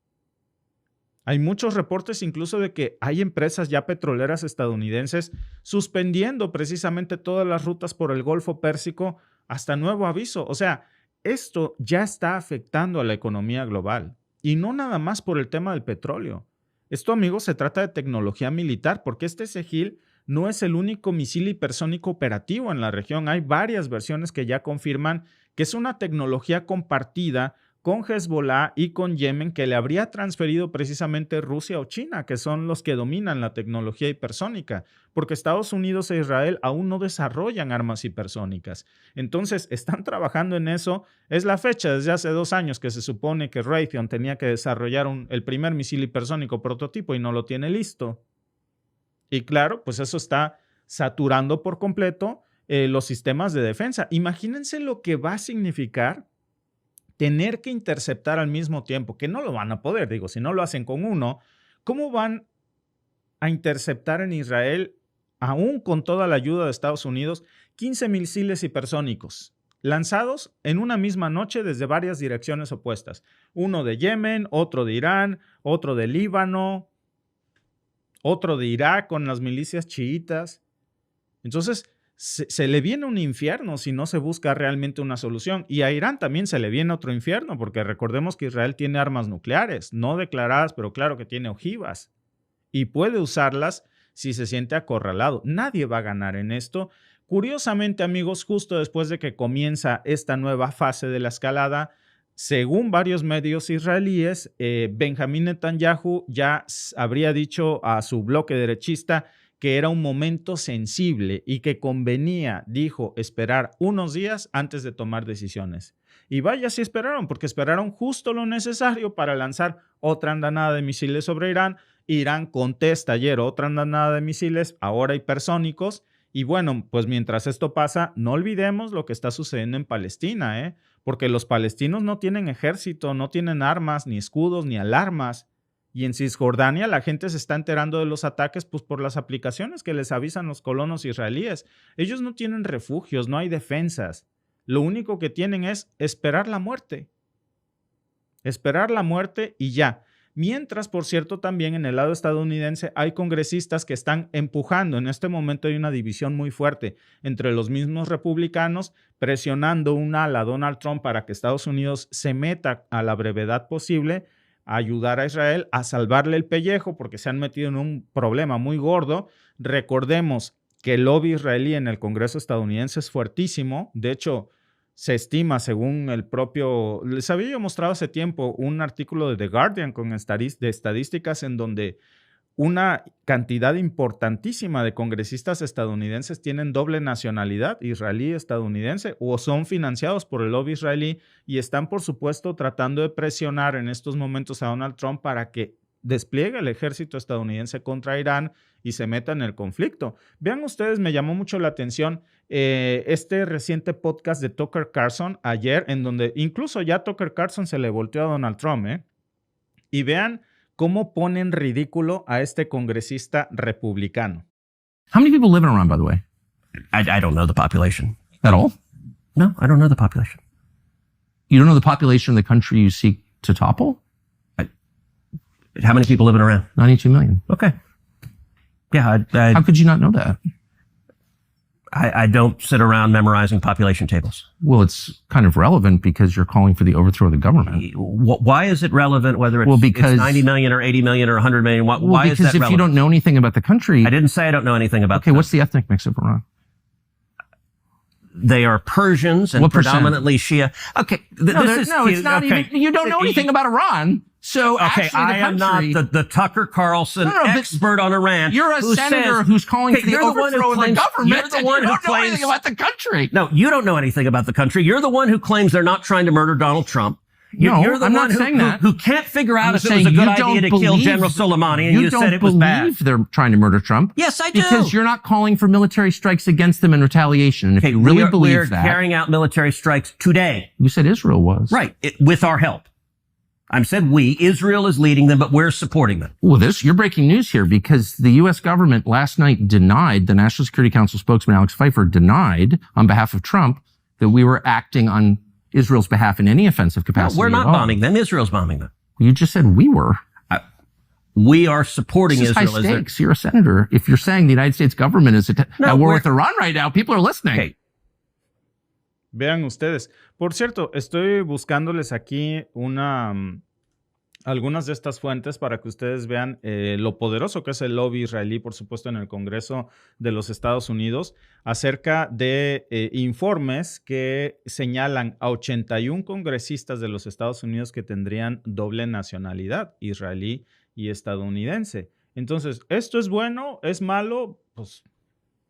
Hay muchos reportes incluso de que hay empresas ya petroleras estadounidenses suspendiendo precisamente todas las rutas por el Golfo Pérsico hasta nuevo aviso. O sea, esto ya está afectando a la economía global y no nada más por el tema del petróleo. Esto, amigos, se trata de tecnología militar porque este Sejil no es el único misil hipersónico operativo en la región. Hay varias versiones que ya confirman que es una tecnología compartida con Hezbollah y con Yemen que le habría transferido precisamente Rusia o China, que son los que dominan la tecnología hipersónica, porque Estados Unidos e Israel aún no desarrollan armas hipersónicas. Entonces, están trabajando en eso. Es la fecha desde hace 2 años que se supone que Raytheon tenía que desarrollar el primer misil hipersónico prototipo y no lo tiene listo. Y claro, pues eso está saturando por completo los sistemas de defensa. Imagínense lo que va a significar tener que interceptar al mismo tiempo, que no lo van a poder, digo, si no lo hacen con uno, ¿cómo van a interceptar en Israel, aún con toda la ayuda de Estados Unidos, 15 misiles hipersónicos lanzados en una misma noche desde varias direcciones opuestas? Uno de Yemen, otro de Irán, otro de Líbano, otro de Irak con las milicias chiitas. Entonces, se le viene un infierno si no se busca realmente una solución. Y a Irán también se le viene otro infierno, porque recordemos que Israel tiene armas nucleares, no declaradas, pero claro que tiene ojivas. Y puede usarlas si se siente acorralado. Nadie va a ganar en esto. Curiosamente, amigos, justo después de que comienza esta nueva fase de la escalada, según varios medios israelíes, Benjamín Netanyahu ya habría dicho a su bloque derechista que era un momento sensible y que convenía, dijo, esperar unos días antes de tomar decisiones. Y vaya si esperaron, porque esperaron justo lo necesario para lanzar otra andanada de misiles sobre Irán. Irán contesta ayer otra andanada de misiles, ahora hipersónicos. Y bueno, pues mientras esto pasa, no olvidemos lo que está sucediendo en Palestina, porque los palestinos no tienen ejército, no tienen armas, ni escudos, ni alarmas. Y en Cisjordania la gente se está enterando de los ataques pues, por las aplicaciones que les avisan los colonos israelíes. Ellos no tienen refugios, no hay defensas. Lo único que tienen es esperar la muerte. Esperar la muerte y ya. Mientras, por cierto, también en el lado estadounidense hay congresistas que están empujando. En este momento hay una división muy fuerte entre los mismos republicanos, presionando un ala a Donald Trump para que Estados Unidos se meta a la brevedad posible a ayudar a Israel a salvarle el pellejo porque se han metido en un problema muy gordo. Recordemos que el lobby israelí en el Congreso estadounidense es fuertísimo. De hecho, se estima, según el propio... Les había yo mostrado hace tiempo un artículo de The Guardian con estadísticas en donde una cantidad importantísima de congresistas estadounidenses tienen doble nacionalidad, israelí-estadounidense, o son financiados por el lobby israelí y están, por supuesto, tratando de presionar en estos momentos a Donald Trump para que despliegue el ejército estadounidense contra Irán y se meta en el conflicto. Vean ustedes, me llamó mucho la atención este reciente podcast de Tucker Carlson ayer, en donde incluso ya Tucker Carlson se le volteó a Donald Trump, Y vean ¿cómo pone en ridículo a este congresista republicano? How many people live in Iran, by the way? I don't know the population. At all? No, I don't know the population. You don't know the population of the country you seek to topple? How many people live in Iran? 92 million. Okay. Yeah, how could you not know that? I don't sit around memorizing population tables. Well, it's kind of relevant because you're calling for the overthrow of the government. Why is it relevant whether it's 90 million or 80 million or 100 million? Why is that relevant? Because if you don't know anything about the country... I didn't say I don't know anything about the country. Okay, what's the ethnic mix of Iran? They are Persians and predominantly Shia. Okay, it's not even... You don't know anything about Iran. So okay, I am not the Tucker Carlson expert on Iran. You're a senator who's calling for the overthrow of the government. You're the one who claims anything about the country. No, you don't know anything about the country. You're the one who claims they're not trying to murder Donald Trump. You're the one who can't figure out if it was a good idea to kill General Soleimani, and you said it was bad. You don't believe they're trying to murder Trump. Yes, I do. Because you're not calling for military strikes against them in retaliation. And if you really believe that... We're carrying out military strikes today. You said Israel was. Right, with our help. I said we. Israel is leading them, but we're supporting them. Well, you're breaking news here because the U.S. government last night denied, the National Security Council spokesman Alex Pfeiffer denied on behalf of Trump that we were acting on Israel's behalf in any offensive capacity. No, we're not bombing them. Israel's bombing them. You just said we were. We are supporting Israel. High stakes. You're a senator. If you're saying the United States government is at war with Iran right now, people are listening. Okay. Vean ustedes. Por cierto, estoy buscándoles aquí algunas de estas fuentes para que ustedes vean lo poderoso que es el lobby israelí, por supuesto, en el Congreso de los Estados Unidos, acerca de informes que señalan a 81 congresistas de los Estados Unidos que tendrían doble nacionalidad, israelí y estadounidense. Entonces, ¿esto es bueno? ¿Es malo? Pues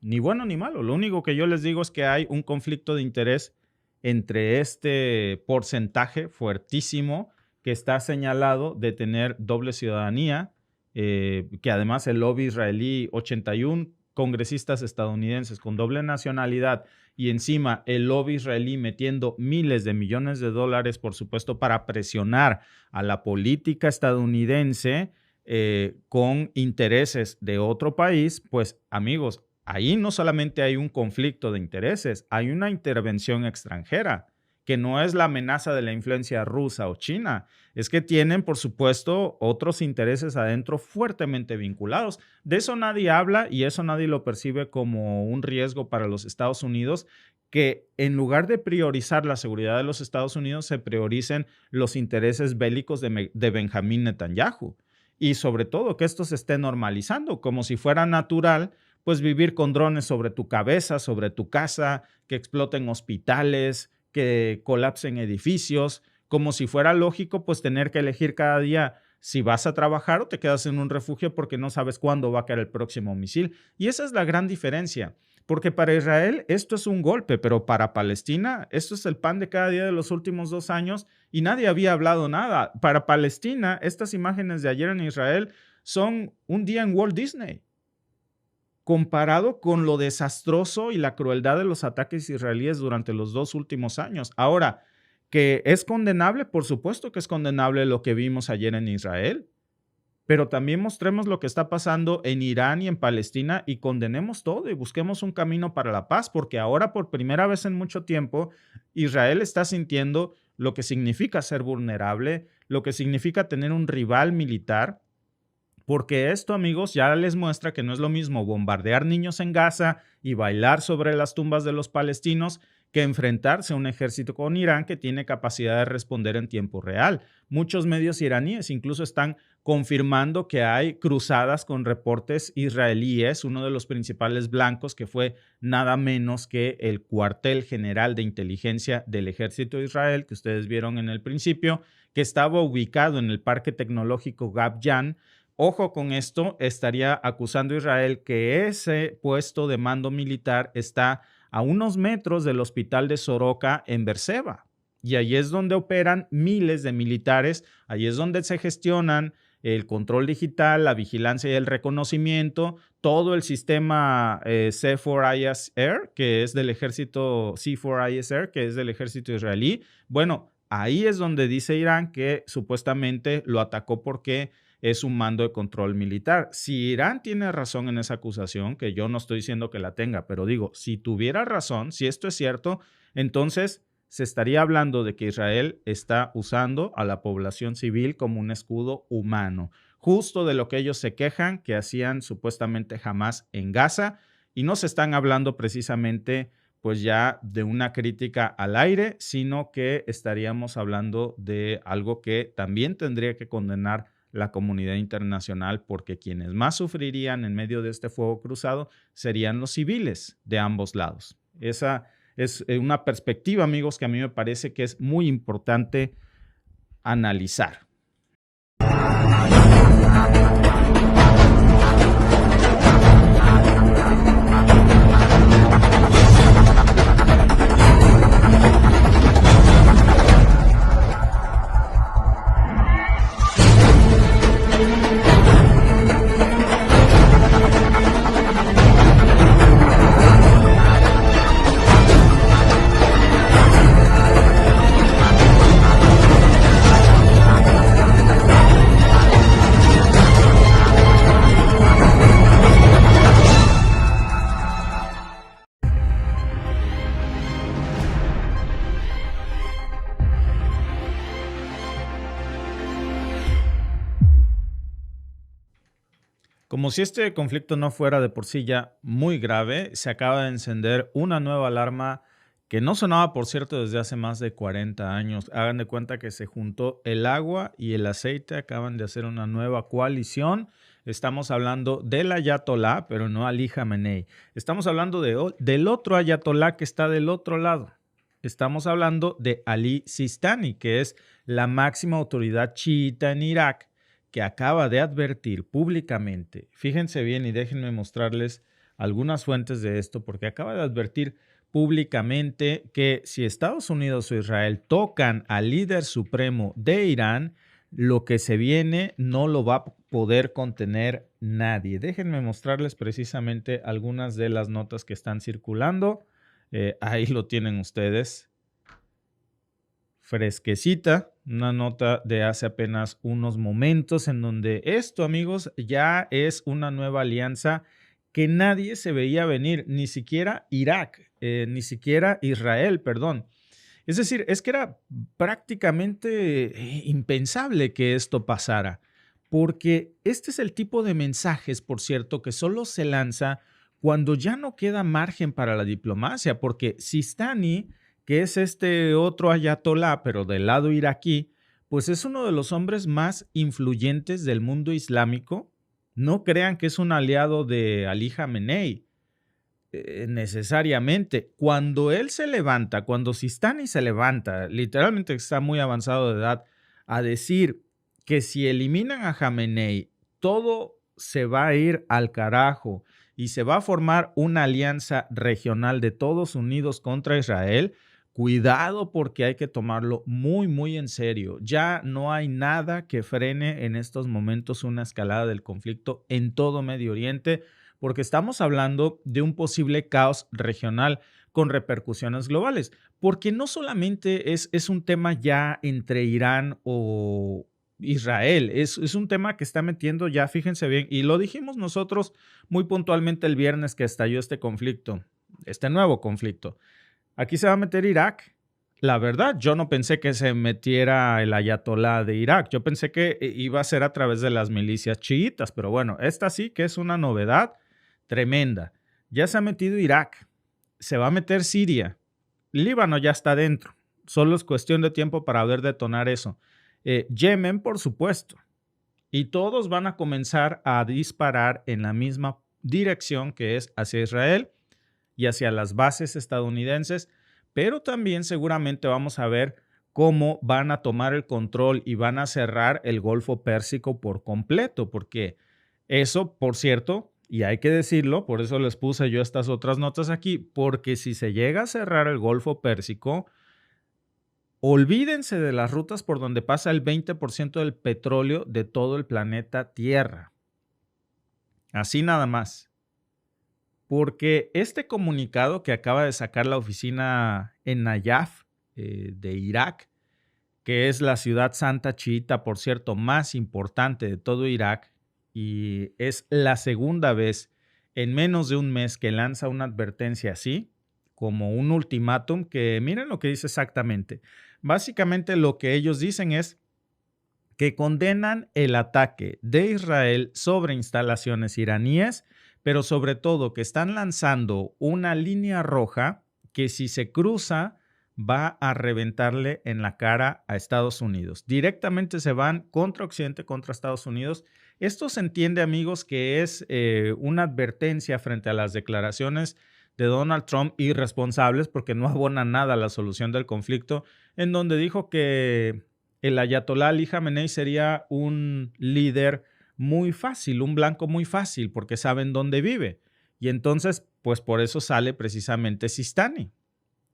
ni bueno ni malo. Lo único que yo les digo es que hay un conflicto de interés entre este porcentaje fuertísimo que está señalado de tener doble ciudadanía, que además el lobby israelí, 81 congresistas estadounidenses con doble nacionalidad y encima el lobby israelí metiendo miles de millones de dólares, por supuesto, para presionar a la política estadounidense con intereses de otro país, pues amigos, ahí no solamente hay un conflicto de intereses, hay una intervención extranjera, que no es la amenaza de la influencia rusa o china, es que tienen, por supuesto, otros intereses adentro fuertemente vinculados. De eso nadie habla y eso nadie lo percibe como un riesgo para los Estados Unidos, que en lugar de priorizar la seguridad de los Estados Unidos, se prioricen los intereses bélicos de Benjamín Netanyahu. Y sobre todo que esto se esté normalizando, como si fuera natural, pues vivir con drones sobre tu cabeza, sobre tu casa, que exploten hospitales, que colapsen edificios, como si fuera lógico, pues tener que elegir cada día si vas a trabajar o te quedas en un refugio porque no sabes cuándo va a caer el próximo misil. Y esa es la gran diferencia, porque para Israel esto es un golpe, pero para Palestina esto es el pan de cada día de los últimos 2 años y nadie había hablado nada. Para Palestina, estas imágenes de ayer en Israel son un día en Walt Disney, comparado con lo desastroso y la crueldad de los ataques israelíes durante los 2 últimos años. Ahora, que es condenable, por supuesto que es condenable lo que vimos ayer en Israel, pero también mostremos lo que está pasando en Irán y en Palestina y condenemos todo y busquemos un camino para la paz, porque ahora por primera vez en mucho tiempo Israel está sintiendo lo que significa ser vulnerable, lo que significa tener un rival militar. Porque esto, amigos, ya les muestra que no es lo mismo bombardear niños en Gaza y bailar sobre las tumbas de los palestinos que enfrentarse a un ejército con Irán que tiene capacidad de responder en tiempo real. Muchos medios iraníes incluso están confirmando que hay cruzadas con reportes israelíes, uno de los principales blancos que fue nada menos que el cuartel general de inteligencia del ejército de Israel, que ustedes vieron en el principio, que estaba ubicado en el parque tecnológico Gab Yan. Ojo con esto, estaría acusando a Israel que ese puesto de mando militar está a unos metros del hospital de Soroka en Beerseba. Y ahí es donde operan miles de militares, ahí es donde se gestionan el control digital, la vigilancia y el reconocimiento, todo el sistema C4ISR, que es del ejército C4ISR, que es del ejército israelí. Bueno, ahí es donde dice Irán que supuestamente lo atacó porque es un mando de control militar. Si Irán tiene razón en esa acusación, que yo no estoy diciendo que la tenga, pero digo, si tuviera razón, si esto es cierto, entonces se estaría hablando de que Israel está usando a la población civil como un escudo humano, justo de lo que ellos se quejan que hacían supuestamente Hamás en Gaza, y no se están hablando precisamente pues ya de una crítica al aire, sino que estaríamos hablando de algo que también tendría que condenar la comunidad internacional, porque quienes más sufrirían en medio de este fuego cruzado serían los civiles de ambos lados. Esa es una perspectiva, amigos, que a mí me parece que es muy importante analizar. Como si este conflicto no fuera de por sí ya muy grave, se acaba de encender una nueva alarma que no sonaba, por cierto, desde hace más de 40 años. Hagan de cuenta que se juntó el agua y el aceite, acaban de hacer una nueva coalición. Estamos hablando del ayatolá, pero no Ali Khamenei. Estamos hablando del otro ayatolá que está del otro lado. Estamos hablando de Ali Sistani, que es la máxima autoridad chiita en Irak, que acaba de advertir públicamente, fíjense bien y déjenme mostrarles algunas fuentes de esto, porque acaba de advertir públicamente que si Estados Unidos o Israel tocan al líder supremo de Irán, lo que se viene no lo va a poder contener nadie. Déjenme mostrarles precisamente algunas de las notas que están circulando. Ahí lo tienen ustedes. Fresquecita, una nota de hace apenas unos momentos en donde esto, amigos, ya es una nueva alianza que nadie se veía venir, ni siquiera Irak, ni siquiera Israel, perdón. Es decir, es que era prácticamente impensable que esto pasara, porque este es el tipo de mensajes, por cierto, que solo se lanza cuando ya no queda margen para la diplomacia, porque Sistani, que es este otro ayatolá, pero del lado iraquí, pues es uno de los hombres más influyentes del mundo islámico. No crean que es un aliado de Ali Khamenei, necesariamente. Cuando él se levanta, cuando Sistani se levanta, literalmente está muy avanzado de edad, a decir que si eliminan a Khamenei, todo se va a ir al carajo y se va a formar una alianza regional de todos unidos contra Israel. Cuidado, porque hay que tomarlo muy, muy en serio. Ya no hay nada que frene en estos momentos una escalada del conflicto en todo Medio Oriente, porque estamos hablando de un posible caos regional con repercusiones globales, porque no solamente es un tema ya entre Irán o Israel, es un tema que está metiendo ya, fíjense bien, y lo dijimos nosotros muy puntualmente el viernes que estalló este conflicto, este nuevo conflicto. Aquí se va a meter Irak. La verdad, yo no pensé que se metiera el ayatolá de Irak. Yo pensé que iba a ser a través de las milicias chiitas, pero bueno, esta sí que es una novedad tremenda. Ya se ha metido Irak, se va a meter Siria, Líbano ya está dentro. Solo es cuestión de tiempo para ver detonar eso. Yemen, por supuesto. Y todos van a comenzar a disparar en la misma dirección, que es hacia Israel y hacia las bases estadounidenses, pero también seguramente vamos a ver cómo van a tomar el control y van a cerrar el Golfo Pérsico por completo, porque eso, por cierto, y hay que decirlo, por eso les puse yo estas otras notas aquí, porque si se llega a cerrar el Golfo Pérsico, olvídense de las rutas por donde pasa el 20% del petróleo de todo el planeta Tierra. Así nada más. Porque este comunicado que acaba de sacar la oficina en Nayaf de Irak que es la ciudad santa chiita, por cierto, más importante de todo Irak, y es la segunda vez en menos de un mes que lanza una advertencia así, como un ultimátum, que miren lo que dice exactamente. Básicamente lo que ellos dicen es que condenan el ataque de Israel sobre instalaciones iraníes, pero sobre todo que están lanzando una línea roja que si se cruza va a reventarle en la cara a Estados Unidos. Directamente se van contra Occidente, contra Estados Unidos. Esto se entiende, amigos, que es una advertencia frente a las declaraciones de Donald Trump irresponsables, porque no abona nada a la solución del conflicto, en donde dijo que el ayatolá Ali Khamenei sería un líder muy fácil, un blanco muy fácil, porque saben dónde vive. Y entonces, pues por eso sale precisamente Sistani,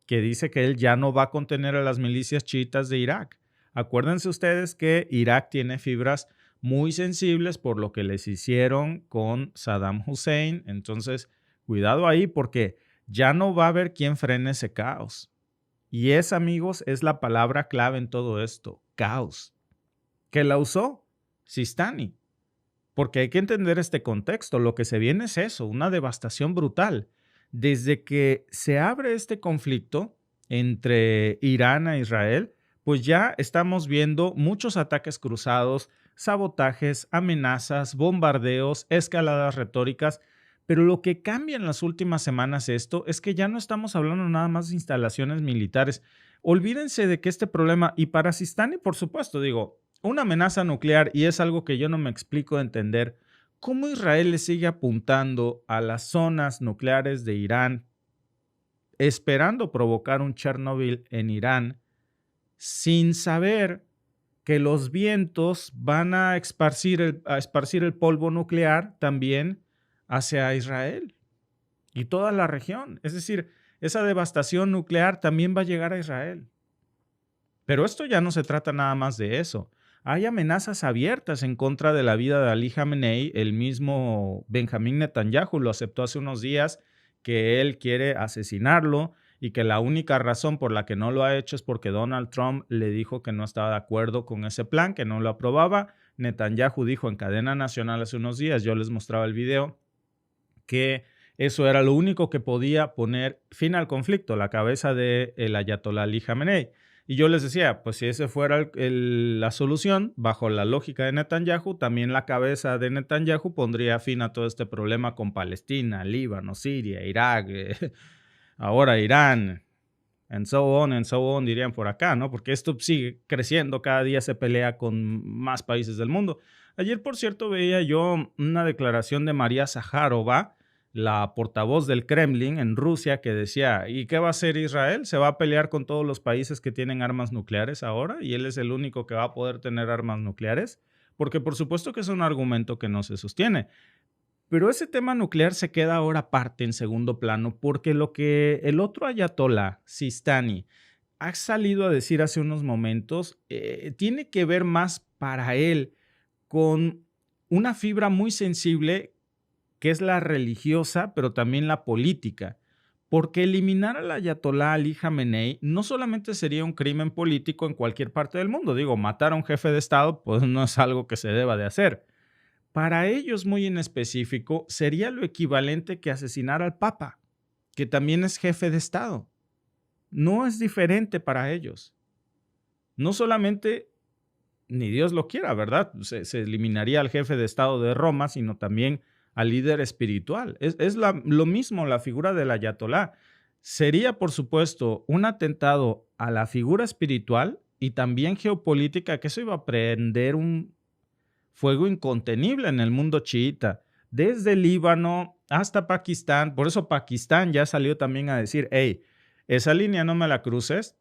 que dice que él ya no va a contener a las milicias chiitas de Irak. Acuérdense ustedes que Irak tiene fibras muy sensibles por lo que les hicieron con Saddam Hussein. Entonces, cuidado ahí porque ya no va a haber quien frene ese caos. Y esa, amigos, es la palabra clave en todo esto, caos. ¿Que la usó? Sistani. Porque hay que entender este contexto. Lo que se viene es eso, una devastación brutal. Desde que se abre este conflicto entre Irán e Israel, pues ya estamos viendo muchos ataques cruzados, sabotajes, amenazas, bombardeos, escaladas retóricas, pero lo que cambia en las últimas semanas esto es que ya no estamos hablando nada más de instalaciones militares. Olvídense de que este problema, y para Sistani, por supuesto, digo, una amenaza nuclear, y es algo que yo no me explico de entender, ¿cómo Israel le sigue apuntando a las zonas nucleares de Irán, esperando provocar un Chernobyl en Irán, sin saber que los vientos van a esparcir el polvo nuclear también hacia Israel y toda la región? Es decir, esa devastación nuclear también va a llegar a Israel. Pero esto ya no se trata nada más de eso. Hay amenazas abiertas en contra de la vida de Ali Khamenei. El mismo Benjamín Netanyahu lo aceptó hace unos días, que él quiere asesinarlo y que la única razón por la que no lo ha hecho es porque Donald Trump le dijo que no estaba de acuerdo con ese plan, que no lo aprobaba. Netanyahu dijo en cadena nacional hace unos días, yo les mostraba el video, que eso era lo único que podía poner fin al conflicto, la cabeza del ayatolá Ali Khamenei. Y yo les decía, pues si esa fuera la solución, bajo la lógica de Netanyahu, también la cabeza de Netanyahu pondría fin a todo este problema con Palestina, Líbano, Siria, Irak, ahora Irán, and so on, dirían por acá, ¿no? Porque esto sigue creciendo, cada día se pelea con más países del mundo. Ayer, por cierto, veía yo una declaración de María Zaharova, la portavoz del Kremlin en Rusia, que decía, ¿y qué va a hacer Israel? ¿Se va a pelear con todos los países que tienen armas nucleares ahora? ¿Y él es el único que va a poder tener armas nucleares? Porque por supuesto que es un argumento que no se sostiene. Pero ese tema nuclear se queda ahora aparte, en segundo plano, porque lo que el otro ayatolá, Sistani, ha salido a decir hace unos momentos, tiene que ver más para él con una fibra muy sensible, que es la religiosa, pero también la política. Porque eliminar al ayatolá Ali Khamenei no solamente sería un crimen político en cualquier parte del mundo. Digo, matar a un jefe de Estado pues no es algo que se deba de hacer. Para ellos, muy en específico, sería lo equivalente que asesinar al Papa, que también es jefe de Estado. No es diferente para ellos. No solamente, ni Dios lo quiera, ¿verdad? Se eliminaría al jefe de Estado de Roma, sino también al líder espiritual. Es lo mismo la figura del ayatolá. Sería, por supuesto, un atentado a la figura espiritual y también geopolítica, que eso iba a prender un fuego incontenible en el mundo chiita, desde Líbano hasta Pakistán. Por eso Pakistán ya salió también a decir, hey, esa línea no me la cruces,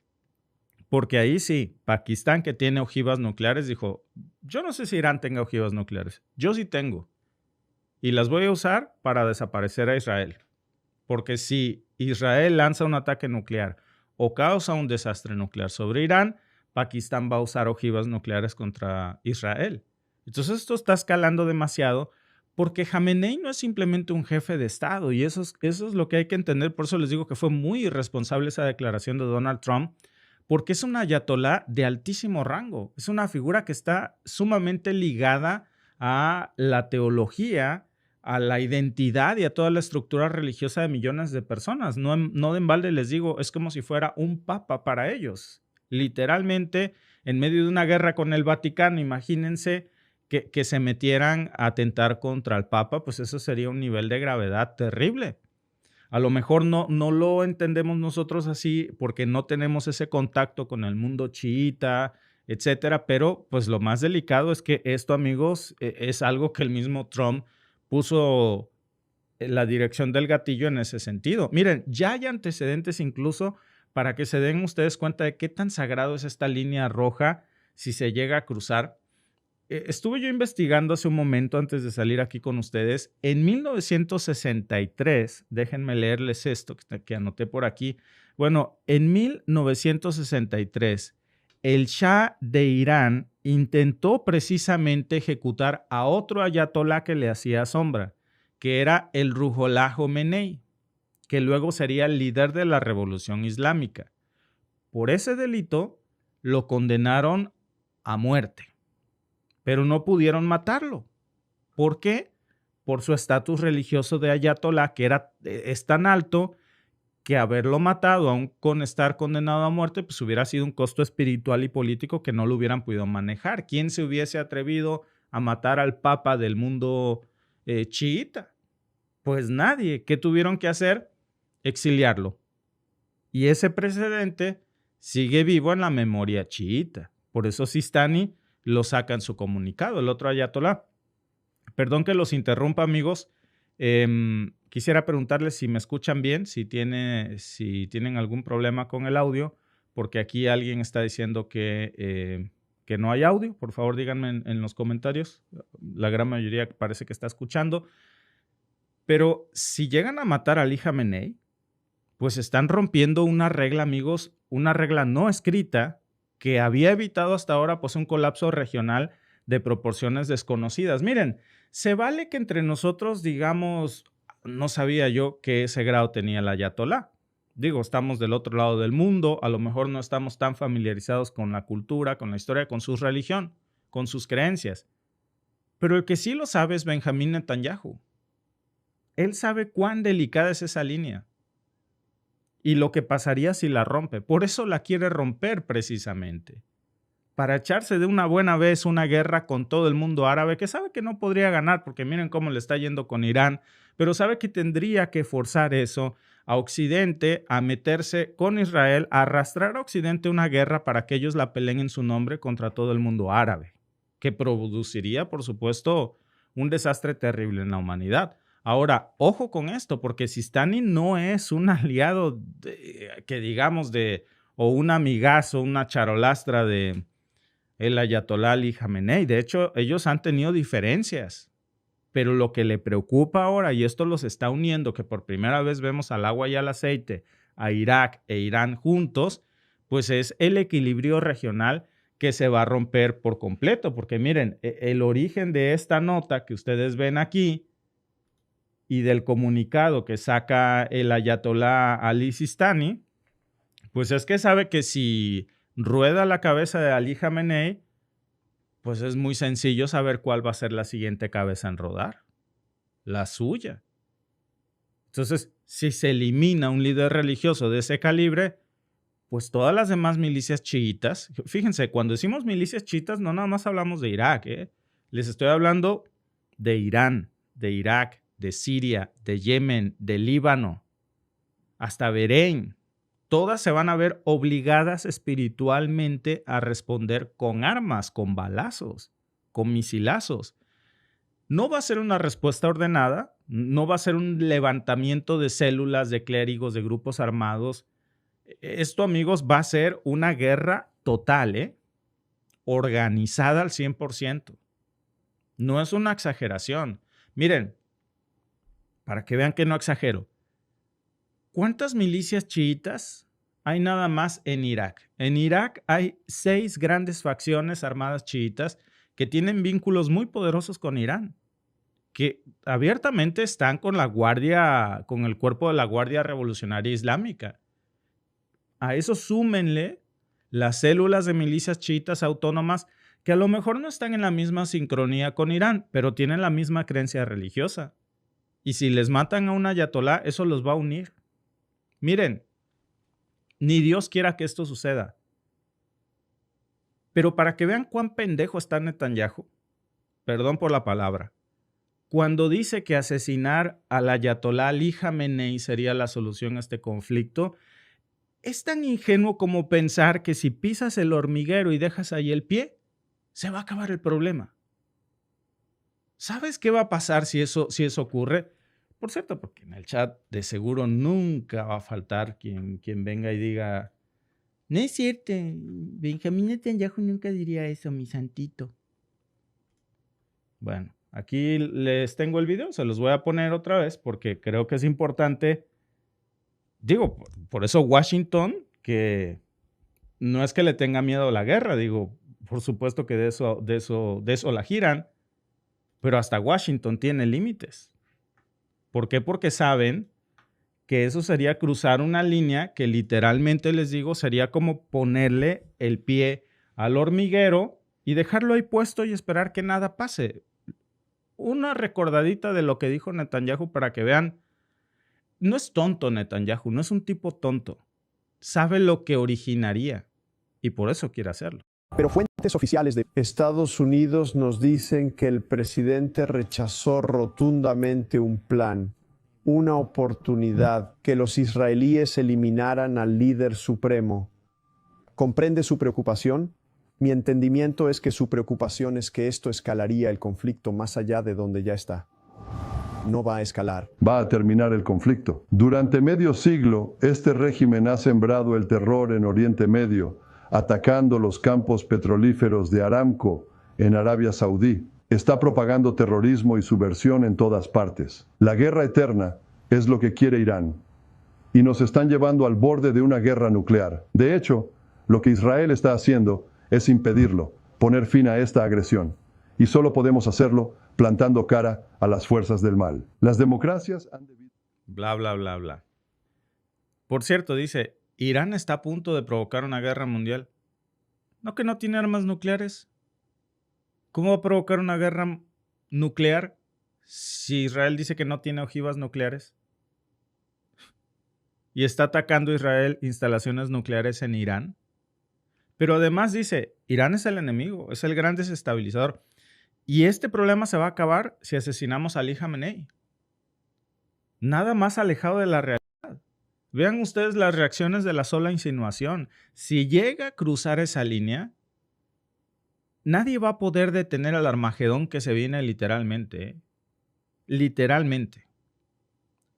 porque ahí sí, Pakistán, que tiene ojivas nucleares, dijo, yo no sé si Irán tenga ojivas nucleares, yo sí tengo. Y las voy a usar para desaparecer a Israel. Porque si Israel lanza un ataque nuclear o causa un desastre nuclear sobre Irán, Pakistán va a usar ojivas nucleares contra Israel. Entonces esto está escalando demasiado porque Khamenei no es simplemente un jefe de Estado, y eso es lo que hay que entender. Por eso les digo que fue muy irresponsable esa declaración de Donald Trump, porque es un ayatolá de altísimo rango. Es una figura que está sumamente ligada a la teología, a la identidad y a toda la estructura religiosa de millones de personas. No de embalde les digo, es como si fuera un papa para ellos. Literalmente, en medio de una guerra con el Vaticano, imagínense que se metieran a atentar contra el papa, pues eso sería un nivel de gravedad terrible. A lo mejor no lo entendemos nosotros así porque no tenemos ese contacto con el mundo chiita, etcétera, pero pues lo más delicado es que esto, amigos, es algo que el mismo Trump puso en la dirección del gatillo en ese sentido. Miren, ya hay antecedentes incluso para que se den ustedes cuenta de qué tan sagrado es esta línea roja si se llega a cruzar. Estuve yo investigando hace un momento antes de salir aquí con ustedes. En 1963, déjenme leerles esto que anoté por aquí. Bueno, en 1963, el Shah de Irán intentó precisamente ejecutar a otro ayatolá que le hacía sombra, que era el Ruhollah Jomeini, que luego sería el líder de la Revolución Islámica. Por ese delito lo condenaron a muerte, pero no pudieron matarlo. ¿Por qué? Por su estatus religioso de ayatolá, que es tan alto que haberlo matado, aun con estar condenado a muerte, pues hubiera sido un costo espiritual y político que no lo hubieran podido manejar. ¿Quién se hubiese atrevido a matar al papa del mundo chiita? Pues nadie. ¿Qué tuvieron que hacer? Exiliarlo. Y ese precedente sigue vivo en la memoria chiita. Por eso Sistani lo saca en su comunicado, el otro ayatolá. Perdón que los interrumpa, amigos. Quisiera preguntarles si me escuchan bien, si tienen algún problema con el audio, porque aquí alguien está diciendo que no hay audio. Por favor, díganme en los comentarios. La gran mayoría parece que está escuchando. Pero si llegan a matar a Ali Khamenei, pues están rompiendo una regla, amigos, una regla no escrita que había evitado hasta ahora pues un colapso regional de proporciones desconocidas. Miren, se vale que entre nosotros digamos, no sabía yo que ese grado tenía el ayatolá. Digo, estamos del otro lado del mundo, a lo mejor no estamos tan familiarizados con la cultura, con la historia, con su religión, con sus creencias. Pero el que sí lo sabe es Benjamín Netanyahu. Él sabe cuán delicada es esa línea y lo que pasaría si la rompe. Por eso la quiere romper precisamente. Para echarse de una buena vez una guerra con todo el mundo árabe, que sabe que no podría ganar, porque miren cómo le está yendo con Irán, pero sabe que tendría que forzar eso a Occidente a meterse con Israel, a arrastrar a Occidente una guerra para que ellos la peleen en su nombre contra todo el mundo árabe, que produciría, por supuesto, un desastre terrible en la humanidad. Ahora, ojo con esto, porque Sistani no es un aliado que digamos o un amigazo, una charolastra de el ayatolá Ali Khamenei. De hecho, ellos han tenido diferencias, pero lo que le preocupa ahora, y esto los está uniendo, que por primera vez vemos al agua y al aceite, a Irak e Irán juntos, pues es el equilibrio regional que se va a romper por completo, porque miren, el origen de esta nota que ustedes ven aquí y del comunicado que saca el ayatolá Ali Sistani, pues es que sabe que si rueda la cabeza de Ali Khamenei, pues es muy sencillo saber cuál va a ser la siguiente cabeza en rodar, la suya. Entonces, si se elimina un líder religioso de ese calibre, pues todas las demás milicias chiitas, fíjense, cuando decimos milicias chiitas no nada más hablamos de Irak, les estoy hablando de Irán, de Irak, de Siria, de Yemen, de Líbano, hasta Bahrein. Todas se van a ver obligadas espiritualmente a responder con armas, con balazos, con misilazos. No va a ser una respuesta ordenada, no va a ser un levantamiento de células, de clérigos, de grupos armados. Esto, amigos, va a ser una guerra total, organizada al 100%. No es una exageración. Miren, para que vean que no exagero, ¿cuántas milicias chiitas hay nada más en Irak? En Irak hay 6 grandes facciones armadas chiitas que tienen vínculos muy poderosos con Irán, que abiertamente están con con el cuerpo de la Guardia Revolucionaria Islámica. A eso súmenle las células de milicias chiitas autónomas que a lo mejor no están en la misma sincronía con Irán, pero tienen la misma creencia religiosa. Y si les matan a un ayatolá, eso los va a unir. Miren, ni Dios quiera que esto suceda. Pero para que vean cuán pendejo está Netanyahu, perdón por la palabra, cuando dice que asesinar al ayatolá Ali Khamenei sería la solución a este conflicto, es tan ingenuo como pensar que si pisas el hormiguero y dejas ahí el pie, se va a acabar el problema. ¿Sabes qué va a pasar si eso ocurre? Por cierto, porque en el chat de seguro nunca va a faltar quien venga y diga, no es cierto, Benjamín Netanyahu nunca diría eso, mi santito. Bueno, aquí les tengo el video, se los voy a poner otra vez porque creo que es importante. Digo, por eso Washington, que no es que le tenga miedo a la guerra, digo, por supuesto que de eso la giran, pero hasta Washington tiene límites. ¿Por qué? Porque saben que eso sería cruzar una línea que literalmente, les digo, sería como ponerle el pie al hormiguero y dejarlo ahí puesto y esperar que nada pase. Una recordadita de lo que dijo Netanyahu para que vean, no es tonto Netanyahu, no es un tipo tonto. Sabe lo que originaría y por eso quiere hacerlo. Pero fuentes oficiales de Estados Unidos nos dicen que el presidente rechazó rotundamente un plan, una oportunidad, que los israelíes eliminaran al líder supremo. ¿Comprende su preocupación? Mi entendimiento es que su preocupación es que esto escalaría el conflicto más allá de donde ya está. No va a escalar. Va a terminar el conflicto. Durante medio siglo, este régimen ha sembrado el terror en Oriente Medio, atacando los campos petrolíferos de Aramco en Arabia Saudí. Está propagando terrorismo y subversión en todas partes. La guerra eterna es lo que quiere Irán. Y nos están llevando al borde de una guerra nuclear. De hecho, lo que Israel está haciendo es impedirlo, poner fin a esta agresión. Y solo podemos hacerlo plantando cara a las fuerzas del mal. Las democracias han debido... Bla, bla, bla, bla. Por cierto, dice, Irán está a punto de provocar una guerra mundial. ¿No que no tiene armas nucleares? ¿Cómo va a provocar una guerra nuclear si Israel dice que no tiene ojivas nucleares? Y está atacando Israel instalaciones nucleares en Irán. Pero además dice, Irán es el enemigo, es el gran desestabilizador. Y este problema se va a acabar si asesinamos a Ali Khamenei. Nada más alejado de la realidad. Vean ustedes las reacciones de la sola insinuación. Si llega a cruzar esa línea, nadie va a poder detener al Armagedón que se viene literalmente. ¿Eh? Literalmente.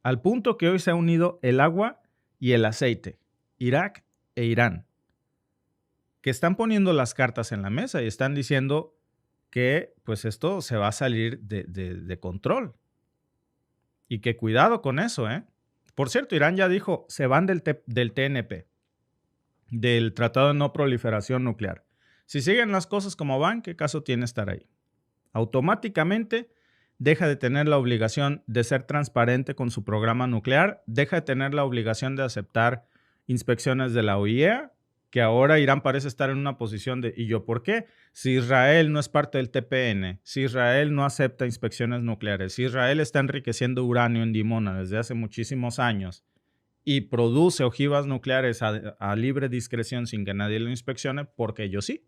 Al punto que hoy se ha unido el agua y el aceite. Irak e Irán. Que están poniendo las cartas en la mesa y están diciendo que pues esto se va a salir de control. Y que cuidado con eso, ¿eh? Por cierto, Irán ya dijo, se van del TNP, del Tratado de No Proliferación Nuclear. Si siguen las cosas como van, ¿qué caso tiene estar ahí? Automáticamente deja de tener la obligación de ser transparente con su programa nuclear, deja de tener la obligación de aceptar inspecciones de la OIEA, que ahora Irán parece estar en una posición de, ¿y yo por qué? Si Israel no es parte del TPN, si Israel no acepta inspecciones nucleares, si Israel está enriqueciendo uranio en Dimona desde hace muchísimos años y produce ojivas nucleares a libre discreción sin que nadie lo inspeccione, porque yo sí.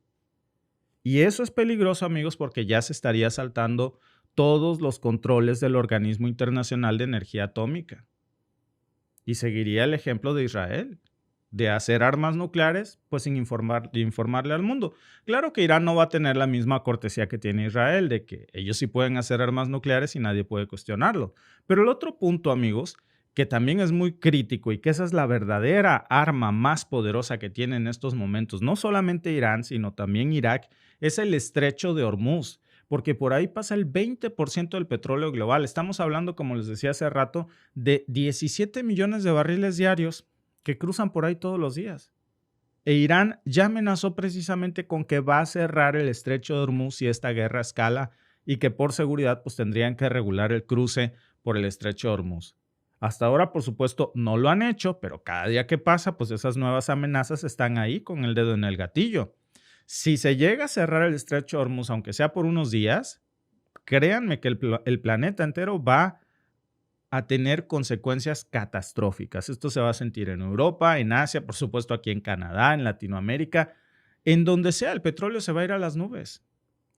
Y eso es peligroso, amigos, porque ya se estaría saltando todos los controles del Organismo Internacional de Energía Atómica. Y seguiría el ejemplo de Israel, de hacer armas nucleares, pues sin informarle al mundo. Claro que Irán no va a tener la misma cortesía que tiene Israel, de que ellos sí pueden hacer armas nucleares y nadie puede cuestionarlo. Pero el otro punto, amigos, que también es muy crítico y que esa es la verdadera arma más poderosa que tiene en estos momentos, no solamente Irán, sino también Irak, es el estrecho de Hormuz, porque por ahí pasa el 20% del petróleo global. Estamos hablando, como les decía hace rato, de 17 millones de barriles diarios que cruzan por ahí todos los días. E Irán ya amenazó precisamente con que va a cerrar el estrecho de Hormuz si esta guerra escala y que por seguridad pues tendrían que regular el cruce por el estrecho de Hormuz. Hasta ahora, por supuesto, no lo han hecho, pero cada día que pasa, pues esas nuevas amenazas están ahí con el dedo en el gatillo. Si se llega a cerrar el estrecho de Hormuz, aunque sea por unos días, créanme que el planeta entero va a tener consecuencias catastróficas. Esto se va a sentir en Europa, en Asia, por supuesto aquí en Canadá, en Latinoamérica, en donde sea, el petróleo se va a ir a las nubes.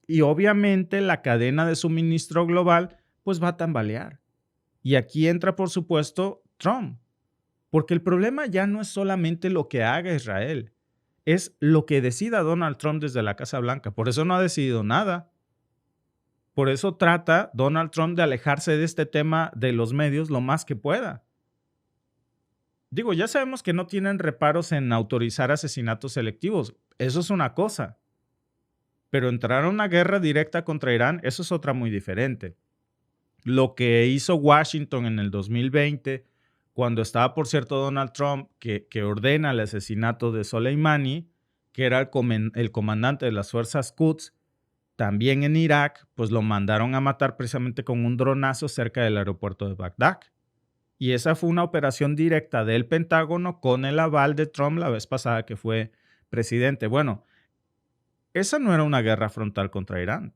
Y obviamente la cadena de suministro global pues va a tambalear. Y aquí entra, por supuesto, Trump. Porque el problema ya no es solamente lo que haga Israel, es lo que decida Donald Trump desde la Casa Blanca. Por eso no ha decidido nada. Por eso trata Donald Trump de alejarse de este tema de los medios lo más que pueda. Digo, ya sabemos que no tienen reparos en autorizar asesinatos selectivos. Eso es una cosa. Pero entrar a una guerra directa contra Irán, eso es otra muy diferente. Lo que hizo Washington en el 2020, cuando estaba, por cierto, Donald Trump, que ordena el asesinato de Soleimani, que era el comandante de las fuerzas Quds, también en Irak, pues lo mandaron a matar precisamente con un dronazo cerca del aeropuerto de Bagdad. Y esa fue una operación directa del Pentágono con el aval de Trump la vez pasada que fue presidente. Bueno, esa no era una guerra frontal contra Irán,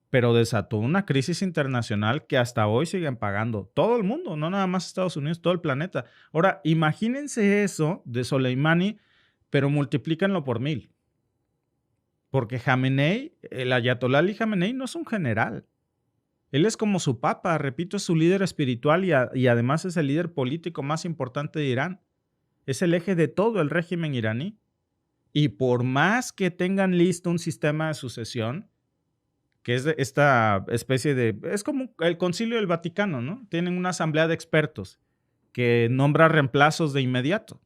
pero desató una crisis internacional que hasta hoy siguen pagando todo el mundo, no nada más Estados Unidos, todo el planeta. Ahora, imagínense eso de Soleimani, pero multiplícanlo por 1000. Porque Jamenei, el ayatolá Ali Jamenei, no es un general. Él es como su papa, repito, es su líder espiritual y además es el líder político más importante de Irán. Es el eje de todo el régimen iraní. Y por más que tengan listo un sistema de sucesión, que es esta especie de... Es como el Concilio del Vaticano, ¿no? Tienen una asamblea de expertos que nombra reemplazos de inmediato.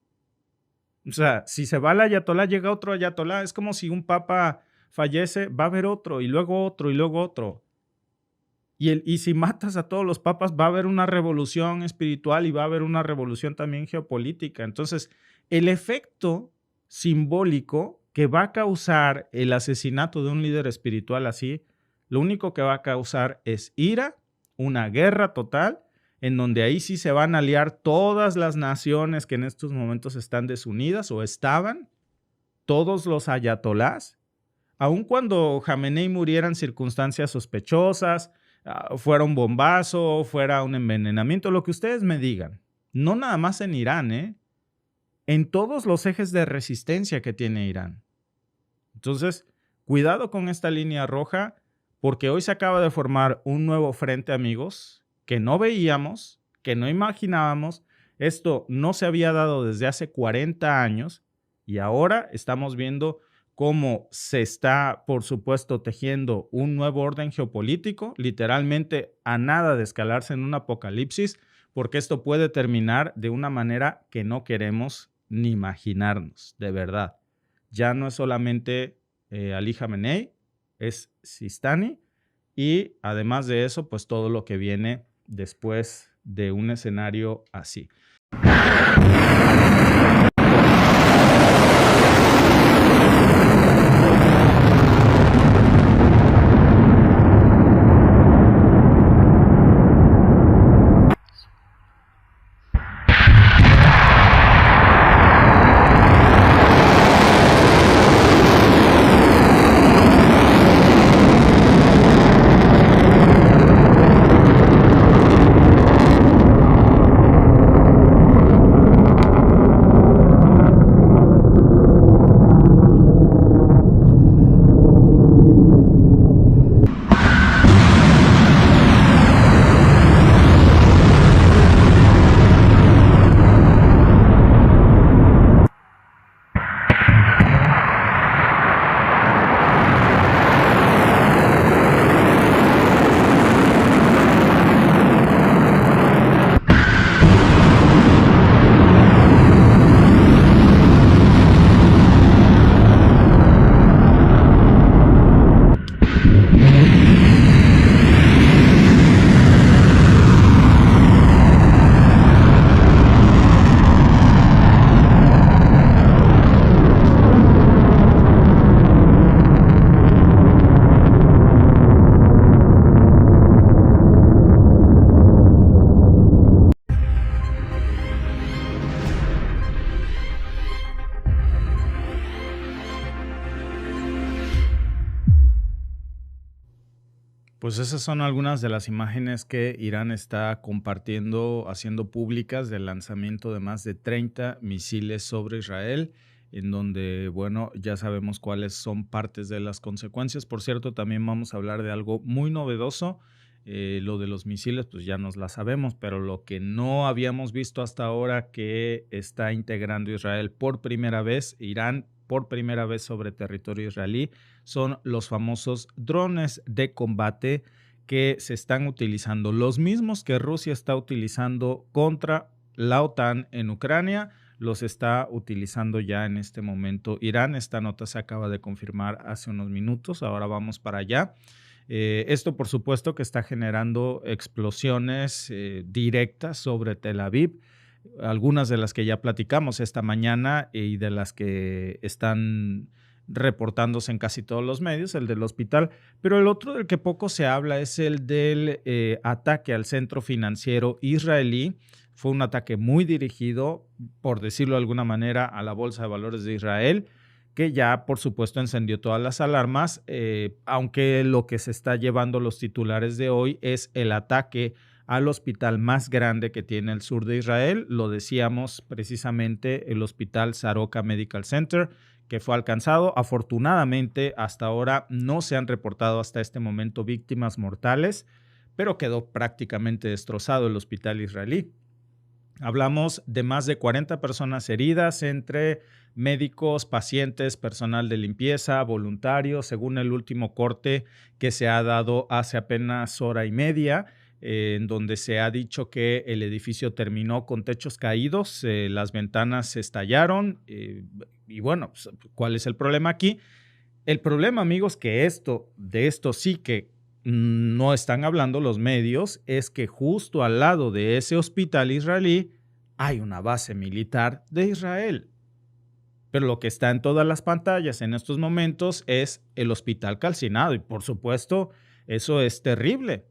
O sea, si se va el ayatolá, llega otro ayatolá. Es como si un papa fallece, va a haber otro, y luego otro, y luego otro. Y si matas a todos los papas, va a haber una revolución espiritual y va a haber una revolución también geopolítica. Entonces, el efecto simbólico que va a causar el asesinato de un líder espiritual así, lo único que va a causar es ira, una guerra total, en donde ahí sí se van a aliar todas las naciones que en estos momentos están desunidas o estaban, todos los ayatolás, aun cuando Jamenei muriera en circunstancias sospechosas, fuera un bombazo, fuera un envenenamiento, lo que ustedes me digan. No nada más en Irán, en todos los ejes de resistencia que tiene Irán. Entonces, cuidado con esta línea roja, porque hoy se acaba de formar un nuevo frente, amigos, que no veíamos, que no imaginábamos. Esto no se había dado desde hace 40 años y ahora estamos viendo cómo se está, por supuesto, tejiendo un nuevo orden geopolítico, literalmente a nada de escalarse en un apocalipsis, porque esto puede terminar de una manera que no queremos ni imaginarnos, de verdad. Ya no es solamente Ali Jamenei, es Sistani y además de eso, pues todo lo que viene después de un escenario así. Pues esas son algunas de las imágenes que Irán está compartiendo, haciendo públicas del lanzamiento de más de 30 misiles sobre Israel, en donde, bueno, ya sabemos cuáles son partes de las consecuencias. Por cierto, también vamos a hablar de algo muy novedoso. Lo de los misiles, pues ya nos la sabemos, pero lo que no habíamos visto hasta ahora que está integrando Israel por primera vez, Irán por primera vez sobre territorio israelí, son los famosos drones de combate que se están utilizando, los mismos que Rusia está utilizando contra la OTAN en Ucrania, los está utilizando ya en este momento Irán. Esta nota se acaba de confirmar hace unos minutos, ahora vamos para allá. Esto, por supuesto, que está generando explosiones directas sobre Tel Aviv, algunas de las que ya platicamos esta mañana y de las que están reportándose en casi todos los medios, el del hospital, pero el otro del que poco se habla es el del ataque al centro financiero israelí. Fue un ataque muy dirigido, por decirlo de alguna manera, a la Bolsa de Valores de Israel, que ya, por supuesto, encendió todas las alarmas, aunque lo que se está llevando los titulares de hoy es el ataque al hospital más grande que tiene el sur de Israel. Lo decíamos precisamente, el hospital Soroka Medical Center, que fue alcanzado. Afortunadamente, hasta ahora no se han reportado hasta este momento víctimas mortales, pero quedó prácticamente destrozado el hospital israelí. Hablamos de más de 40 personas heridas entre médicos, pacientes, personal de limpieza, voluntarios, según el último corte que se ha dado hace apenas hora y media, en donde se ha dicho que el edificio terminó con techos caídos, las ventanas se estallaron y bueno, pues, ¿cuál es el problema aquí? El problema, amigos, que de esto sí que no están hablando los medios, es que justo al lado de ese hospital israelí hay una base militar de Israel. Pero lo que está en todas las pantallas en estos momentos es el hospital calcinado y por supuesto eso es terrible.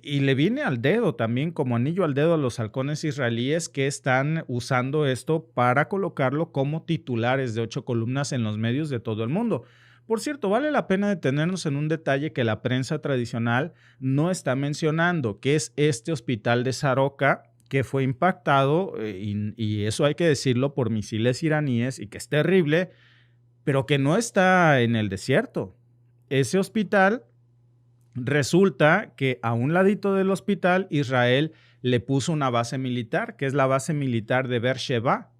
Y le viene al dedo también, como anillo al dedo, a los halcones israelíes que están usando esto para colocarlo como titulares de 8 columnas en los medios de todo el mundo. Por cierto, vale la pena detenernos en un detalle que la prensa tradicional no está mencionando, que es este hospital de Soroka que fue impactado, y eso hay que decirlo, por misiles iraníes y que es terrible, pero que no está en el desierto. Ese hospital, resulta que a un ladito del hospital Israel le puso una base militar, que es la base militar de Beersheba.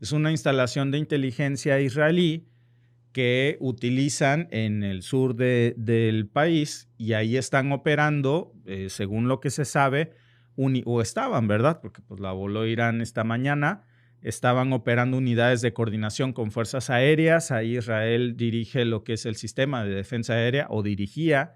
Es una instalación de inteligencia israelí que utilizan en el sur del país y ahí están operando, según lo que se sabe, o estaban, ¿verdad? Porque pues la voló Irán esta mañana, estaban operando unidades de coordinación con fuerzas aéreas. Ahí Israel dirige lo que es el sistema de defensa aérea, o dirigía,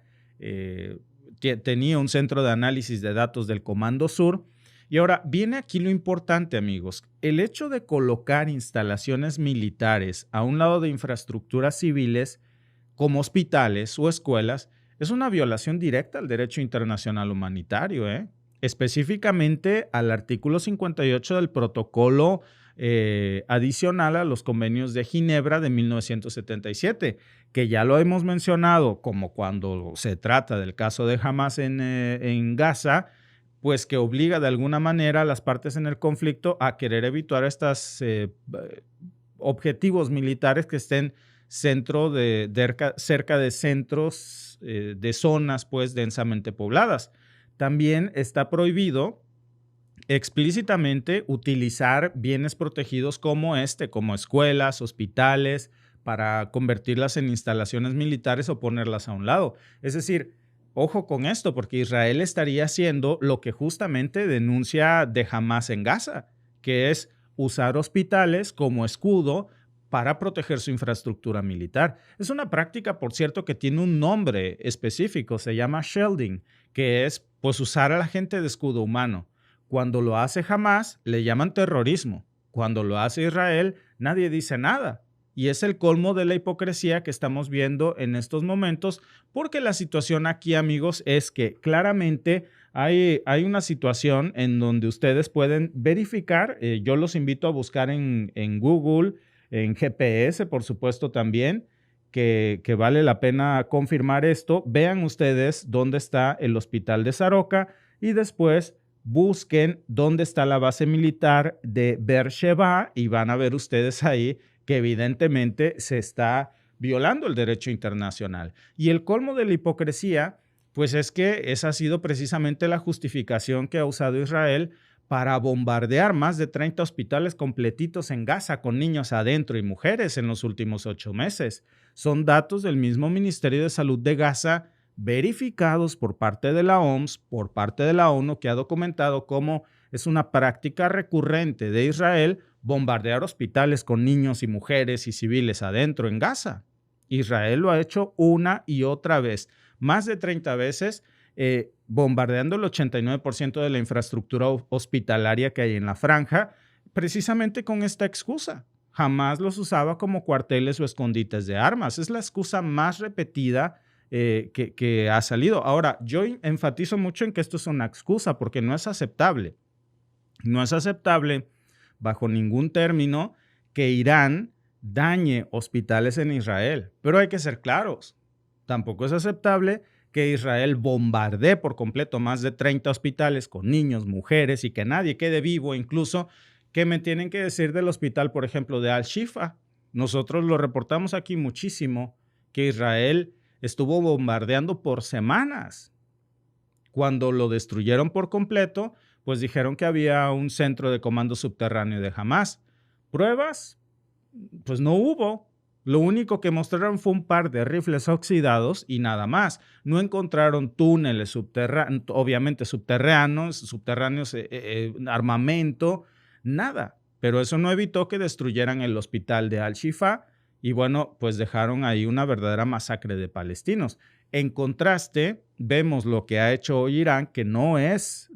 tenía un centro de análisis de datos del Comando Sur. Y ahora viene aquí lo importante, amigos. El hecho de colocar instalaciones militares a un lado de infraestructuras civiles como hospitales o escuelas es una violación directa al derecho internacional humanitario, específicamente al artículo 58 del protocolo adicional a los convenios de Ginebra de 1977, que ya lo hemos mencionado, como cuando se trata del caso de Hamas en Gaza, pues que obliga de alguna manera a las partes en el conflicto a querer evitar estos objetivos militares que estén cerca de centros de zonas pues densamente pobladas. También está prohibido explícitamente utilizar bienes protegidos como escuelas, hospitales, para convertirlas en instalaciones militares o ponerlas a un lado. Es decir, ojo con esto, porque Israel estaría haciendo lo que justamente denuncia de Hamas en Gaza, que es usar hospitales como escudo para proteger su infraestructura militar. Es una práctica, por cierto, que tiene un nombre específico, se llama shielding, que es pues usar a la gente de escudo humano. Cuando lo hace Hamas, le llaman terrorismo. Cuando lo hace Israel, nadie dice nada. Y es el colmo de la hipocresía que estamos viendo en estos momentos, porque la situación aquí, amigos, es que claramente hay una situación en donde ustedes pueden verificar. Yo los invito a buscar en Google, en GPS, por supuesto también, que vale la pena confirmar esto, vean ustedes dónde está el hospital de Saroca y después busquen dónde está la base militar de Beersheba y van a ver ustedes ahí que evidentemente se está violando el derecho internacional. Y el colmo de la hipocresía, pues es que esa ha sido precisamente la justificación que ha usado Israel para bombardear más de 30 hospitales completitos en Gaza con niños adentro y mujeres en los últimos 8 meses. Son datos del mismo Ministerio de Salud de Gaza verificados por parte de la OMS, por parte de la ONU, que ha documentado cómo es una práctica recurrente de Israel bombardear hospitales con niños y mujeres y civiles adentro en Gaza. Israel lo ha hecho una y otra vez, más de 30 veces, bombardeando el 89% de la infraestructura hospitalaria que hay en la franja, precisamente con esta excusa. Jamás los usaba como cuarteles o escondites de armas. Es la excusa más repetida que ha salido. Ahora, yo enfatizo mucho en que esto es una excusa porque no es aceptable. No es aceptable bajo ningún término que Irán dañe hospitales en Israel. Pero hay que ser claros. Tampoco es aceptable que Israel bombardee por completo más de 30 hospitales con niños, mujeres y que nadie quede vivo. Incluso, ¿qué me tienen que decir del hospital, por ejemplo, de Al-Shifa? Nosotros lo reportamos aquí muchísimo, que Israel estuvo bombardeando por semanas. Cuando lo destruyeron por completo, pues dijeron que había un centro de comando subterráneo de Hamás. ¿Pruebas? Pues no hubo. Lo único que mostraron fue un par de rifles oxidados y nada más. No encontraron túneles obviamente subterráneos, armamento, nada. Pero eso no evitó que destruyeran el hospital de Al-Shifa y bueno, pues dejaron ahí una verdadera masacre de palestinos. En contraste, vemos lo que ha hecho hoy Irán, que no es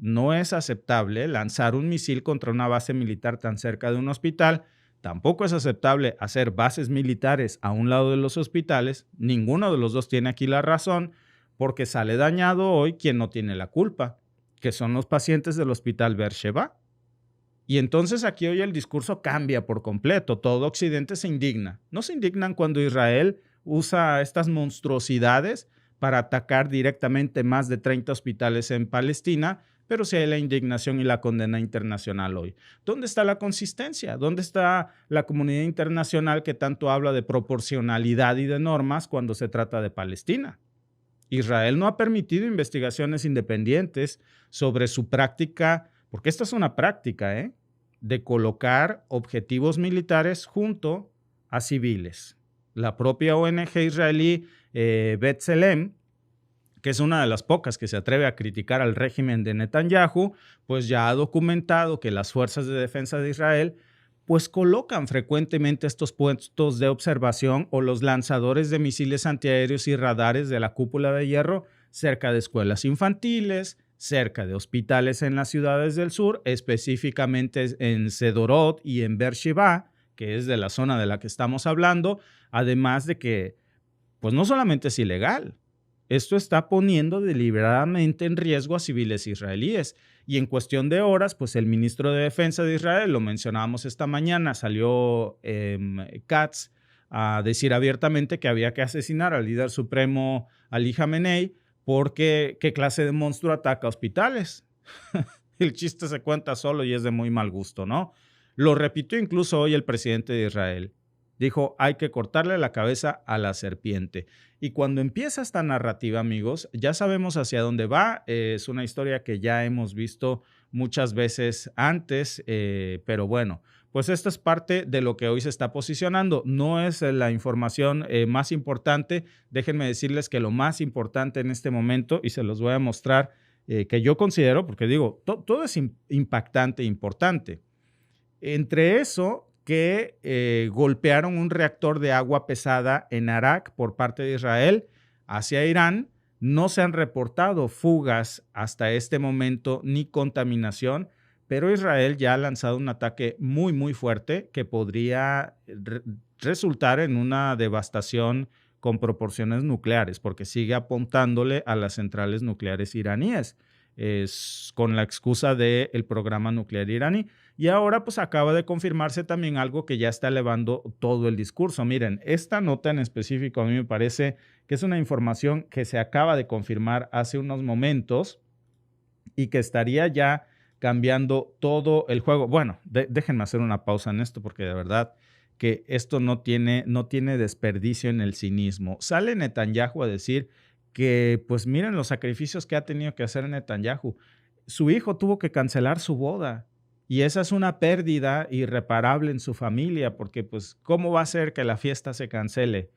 aceptable lanzar un misil contra una base militar tan cerca de un hospital. Tampoco es aceptable hacer bases militares a un lado de los hospitales. Ninguno de los dos tiene aquí la razón, porque sale dañado hoy quien no tiene la culpa, que son los pacientes del hospital Beersheba. Y entonces aquí hoy el discurso cambia por completo. Todo Occidente se indigna. No se indignan cuando Israel usa estas monstruosidades para atacar directamente más de 30 hospitales en Palestina, pero sí hay la indignación y la condena internacional hoy. ¿Dónde está la consistencia? ¿Dónde está la comunidad internacional que tanto habla de proporcionalidad y de normas cuando se trata de Palestina? Israel no ha permitido investigaciones independientes sobre su práctica, porque esta es una práctica, de colocar objetivos militares junto a civiles. La propia ONG israelí B'Tselem, que es una de las pocas que se atreve a criticar al régimen de Netanyahu, pues ya ha documentado que las fuerzas de defensa de Israel pues colocan frecuentemente estos puestos de observación o los lanzadores de misiles antiaéreos y radares de la cúpula de hierro cerca de escuelas infantiles, cerca de hospitales en las ciudades del sur, específicamente en Sderot y en Beersheba, que es de la zona de la que estamos hablando, además de que pues no solamente es ilegal, esto está poniendo deliberadamente en riesgo a civiles israelíes. Y en cuestión de horas, pues el ministro de Defensa de Israel, lo mencionábamos esta mañana, salió Katz a decir abiertamente que había que asesinar al líder supremo Ali Khamenei porque qué clase de monstruo ataca hospitales. El chiste se cuenta solo y es de muy mal gusto, ¿no? Lo repitió incluso hoy el presidente de Israel. Dijo, hay que cortarle la cabeza a la serpiente. Y cuando empieza esta narrativa, amigos, ya sabemos hacia dónde va. Es una historia que ya hemos visto muchas veces antes, pero bueno, pues esto es parte de lo que hoy se está posicionando. No es la información más importante. Déjenme decirles que lo más importante en este momento, y se los voy a mostrar, que yo considero, porque digo, todo es impactante e importante. Entre eso, que golpearon un reactor de agua pesada en Arak por parte de Israel hacia Irán. No se han reportado fugas hasta este momento ni contaminación, pero Israel ya ha lanzado un ataque muy, muy fuerte que podría resultar en una devastación con proporciones nucleares, porque sigue apuntándole a las centrales nucleares iraníes. con la excusa del programa nuclear iraní. Y ahora pues acaba de confirmarse también algo que ya está elevando todo el discurso. Miren, esta nota en específico a mí me parece que es una información que se acaba de confirmar hace unos momentos y que estaría ya cambiando todo el juego. Bueno, déjenme hacer una pausa en esto porque de verdad que esto no tiene desperdicio en el cinismo. Sale Netanyahu a decir que, pues miren los sacrificios que ha tenido que hacer Netanyahu. Su hijo tuvo que cancelar su boda y esa es una pérdida irreparable en su familia porque, pues, ¿cómo va a ser que la fiesta se cancele?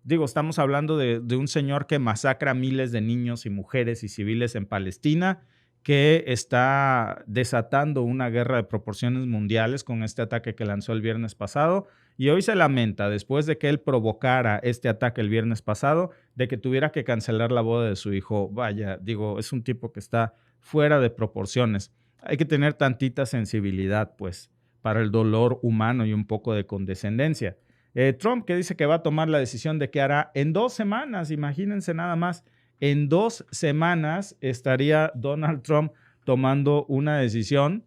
Digo, estamos hablando de un señor que masacra a miles de niños y mujeres y civiles en Palestina, que está desatando una guerra de proporciones mundiales con este ataque que lanzó el viernes pasado y hoy se lamenta, después de que él provocara este ataque el viernes pasado, de que tuviera que cancelar la boda de su hijo. Vaya, digo, es un tipo que está fuera de proporciones. Hay que tener tantita sensibilidad, pues, para el dolor humano y un poco de condescendencia. Trump, que dice que va a tomar la decisión de qué hará en 2 semanas, imagínense nada más. En 2 semanas estaría Donald Trump tomando una decisión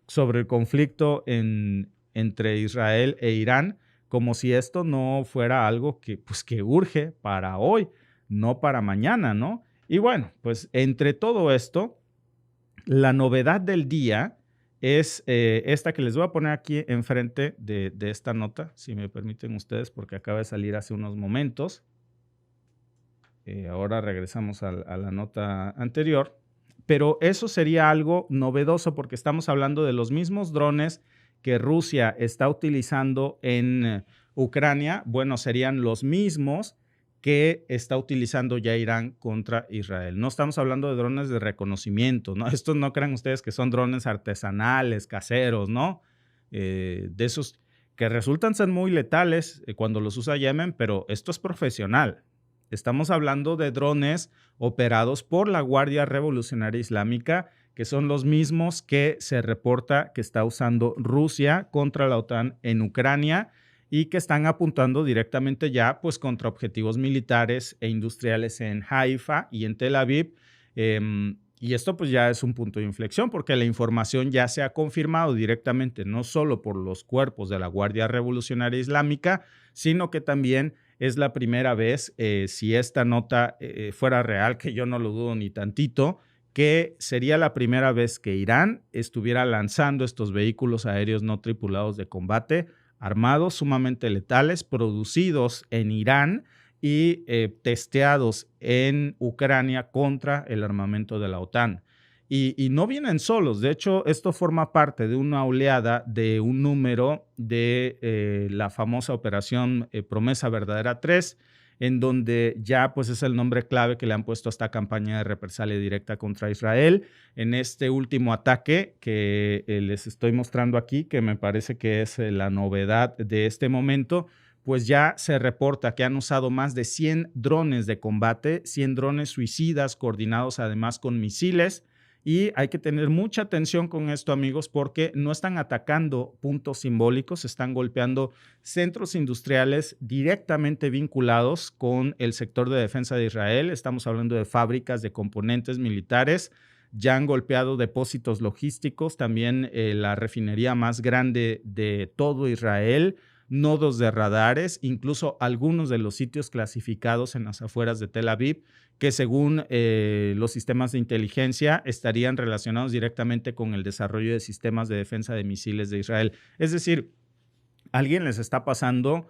sobre el conflicto entre Israel e Irán, como si esto no fuera algo que urge para hoy, no para mañana, ¿no? Y bueno, pues entre todo esto, la novedad del día es esta que les voy a poner aquí enfrente de esta nota, si me permiten ustedes, porque acaba de salir hace unos momentos. Ahora regresamos a la nota anterior, pero eso sería algo novedoso porque estamos hablando de los mismos drones que Rusia está utilizando en Ucrania. Bueno, serían los mismos que está utilizando ya Irán contra Israel. No estamos hablando de drones de reconocimiento, ¿no? Estos no crean ustedes que son drones artesanales, caseros, ¿no? De esos que resultan ser muy letales cuando los usa Yemen, pero esto es profesional. Estamos hablando de drones operados por la Guardia Revolucionaria Islámica, que son los mismos que se reporta que está usando Rusia contra la OTAN en Ucrania y que están apuntando directamente ya pues contra objetivos militares e industriales en Haifa y en Tel Aviv. Y esto pues ya es un punto de inflexión porque la información ya se ha confirmado directamente no solo por los cuerpos de la Guardia Revolucionaria Islámica, sino que también es la primera vez, si esta nota fuera real, que yo no lo dudo ni tantito, que sería la primera vez que Irán estuviera lanzando estos vehículos aéreos no tripulados de combate, armados, sumamente letales, producidos en Irán y testeados en Ucrania contra el armamento de la OTAN. Y no vienen solos. De hecho, esto forma parte de una oleada de un número de la famosa operación Promesa Verdadera 3, en donde ya pues es el nombre clave que le han puesto a esta campaña de represalia directa contra Israel. En este último ataque que les estoy mostrando aquí, que me parece que es la novedad de este momento, pues ya se reporta que han usado más de 100 drones de combate, 100 drones suicidas coordinados además con misiles. Y hay que tener mucha atención con esto, amigos, porque no están atacando puntos simbólicos, están golpeando centros industriales directamente vinculados con el sector de defensa de Israel. Estamos hablando de fábricas de componentes militares. Ya han golpeado depósitos logísticos, también la refinería más grande de todo Israel, nodos de radares, incluso algunos de los sitios clasificados en las afueras de Tel Aviv, que según los sistemas de inteligencia estarían relacionados directamente con el desarrollo de sistemas de defensa de misiles de Israel. Es decir, alguien les está pasando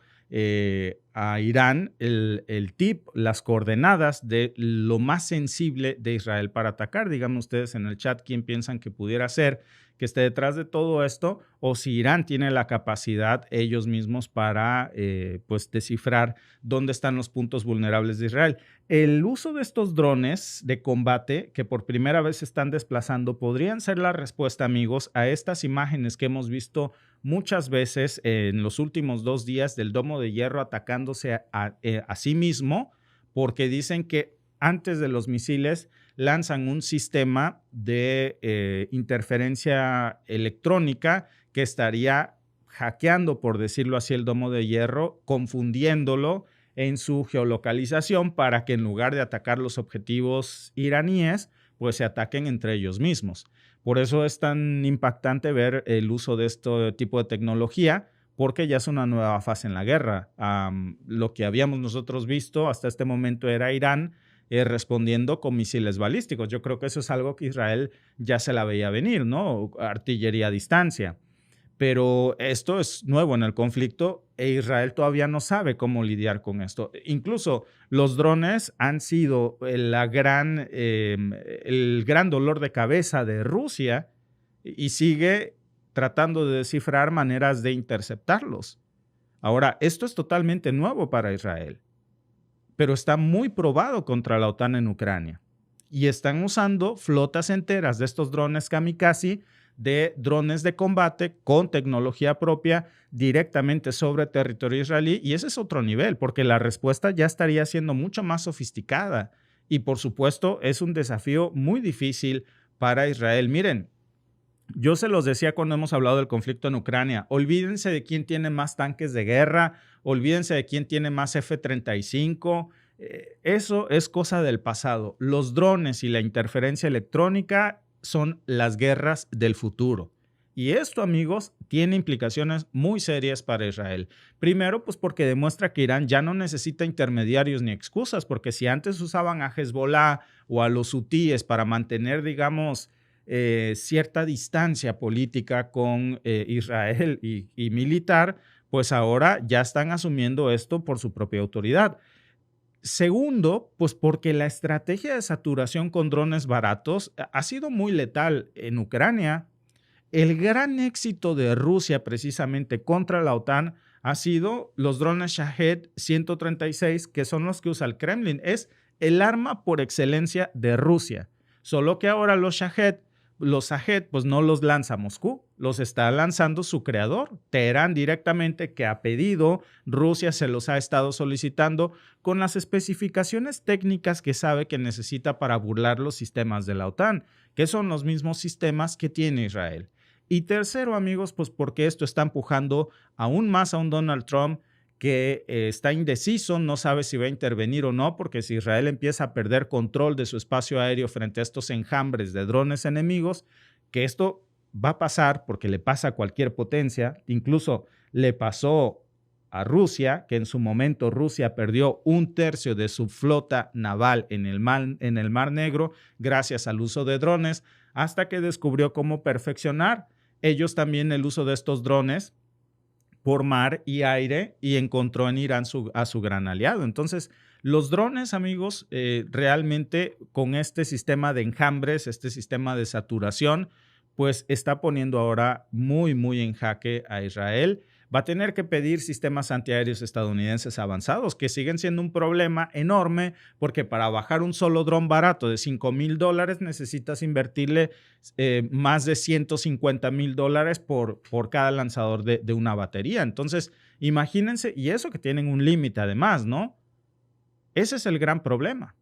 a Irán el tip, las coordenadas de lo más sensible de Israel para atacar. Díganme ustedes en el chat quién piensan que pudiera ser que esté detrás de todo esto, o si Irán tiene la capacidad ellos mismos para pues descifrar dónde están los puntos vulnerables de Israel. El uso de estos drones de combate que por primera vez se están desplazando podrían ser la respuesta, amigos, a estas imágenes que hemos visto muchas veces en los últimos 2 días del Domo de Hierro atacándose a sí mismo, porque dicen que antes de los misiles lanzan un sistema de interferencia electrónica que estaría hackeando, por decirlo así, el Domo de Hierro, confundiéndolo en su geolocalización para que en lugar de atacar los objetivos iraníes, pues se ataquen entre ellos mismos. Por eso es tan impactante ver el uso de este tipo de tecnología, porque ya es una nueva fase en la guerra. Lo que habíamos nosotros visto hasta este momento era Irán respondiendo con misiles balísticos. Yo creo que eso es algo que Israel ya se la veía venir, ¿no? Artillería a distancia. Pero esto es nuevo en el conflicto e Israel todavía no sabe cómo lidiar con esto. Incluso los drones han sido el gran dolor de cabeza de Rusia y sigue tratando de descifrar maneras de interceptarlos. Ahora, esto es totalmente nuevo para Israel, pero está muy probado contra la OTAN en Ucrania. Y están usando flotas enteras de estos drones kamikaze, de drones de combate con tecnología propia directamente sobre territorio israelí. Y ese es otro nivel, porque la respuesta ya estaría siendo mucho más sofisticada. Y por supuesto, es un desafío muy difícil para Israel. Miren, yo se los decía cuando hemos hablado del conflicto en Ucrania, olvídense de quién tiene más tanques de guerra, olvídense de quién tiene más F-35, eso es cosa del pasado. Los drones y la interferencia electrónica son las guerras del futuro. Y esto, amigos, tiene implicaciones muy serias para Israel. Primero, pues porque demuestra que Irán ya no necesita intermediarios ni excusas, porque si antes usaban a Hezbollah o a los hutíes para mantener, digamos, cierta distancia política con Israel y militar, pues ahora ya están asumiendo esto por su propia autoridad. Segundo, pues porque la estrategia de saturación con drones baratos ha sido muy letal en Ucrania. El gran éxito de Rusia precisamente contra la OTAN ha sido los drones Shahed 136, que son los que usa el Kremlin. Es el arma por excelencia de Rusia. Solo que ahora los Shahed, pues no los lanza Moscú, los está lanzando su creador, Teherán directamente, que ha pedido, Rusia se los ha estado solicitando con las especificaciones técnicas que sabe que necesita para burlar los sistemas de la OTAN, que son los mismos sistemas que tiene Israel. Y tercero, amigos, pues porque esto está empujando aún más a un Donald Trump que está indeciso, no sabe si va a intervenir o no, porque si Israel empieza a perder control de su espacio aéreo frente a estos enjambres de drones enemigos, que esto va a pasar porque le pasa a cualquier potencia, incluso le pasó a Rusia, que en su momento Rusia perdió 1/3 de su flota naval en el Mar Negro gracias al uso de drones, hasta que descubrió cómo perfeccionar ellos también el uso de estos drones por mar y aire y encontró en Irán a su gran aliado. Entonces, los drones, amigos, realmente con este sistema de enjambres, este sistema de saturación, pues está poniendo ahora muy, muy en jaque a Israel. Va a tener que pedir sistemas antiaéreos estadounidenses avanzados, que siguen siendo un problema enorme, porque para bajar un solo dron barato de $5,000 necesitas invertirle más de $150,000 por cada lanzador de una batería. Entonces, imagínense, y eso que tienen un límite además, ¿no? Ese es el gran problema.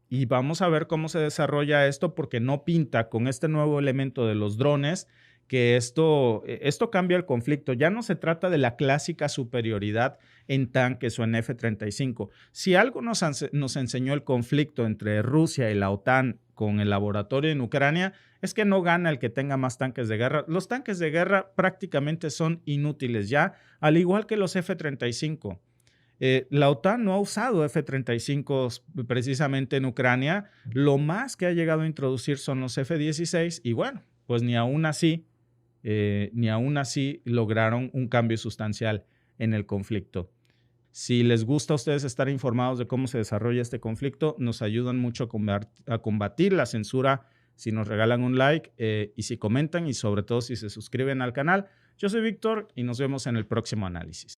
Y vamos a ver cómo se desarrolla esto, porque no pinta con este nuevo elemento de los drones que esto cambia el conflicto. Ya no se trata de la clásica superioridad en tanques o en F-35. Si algo nos enseñó el conflicto entre Rusia y la OTAN con el laboratorio en Ucrania, es que no gana el que tenga más tanques de guerra. Los tanques de guerra prácticamente son inútiles ya, al igual que los F-35. La OTAN no ha usado F-35 precisamente en Ucrania. Lo más que ha llegado a introducir son los F-16 y bueno, pues ni aún así lograron un cambio sustancial en el conflicto. Si les gusta a ustedes estar informados de cómo se desarrolla este conflicto, nos ayudan mucho a combatir la censura si nos regalan un like y si comentan y sobre todo si se suscriben al canal. Yo soy Víctor y nos vemos en el próximo análisis.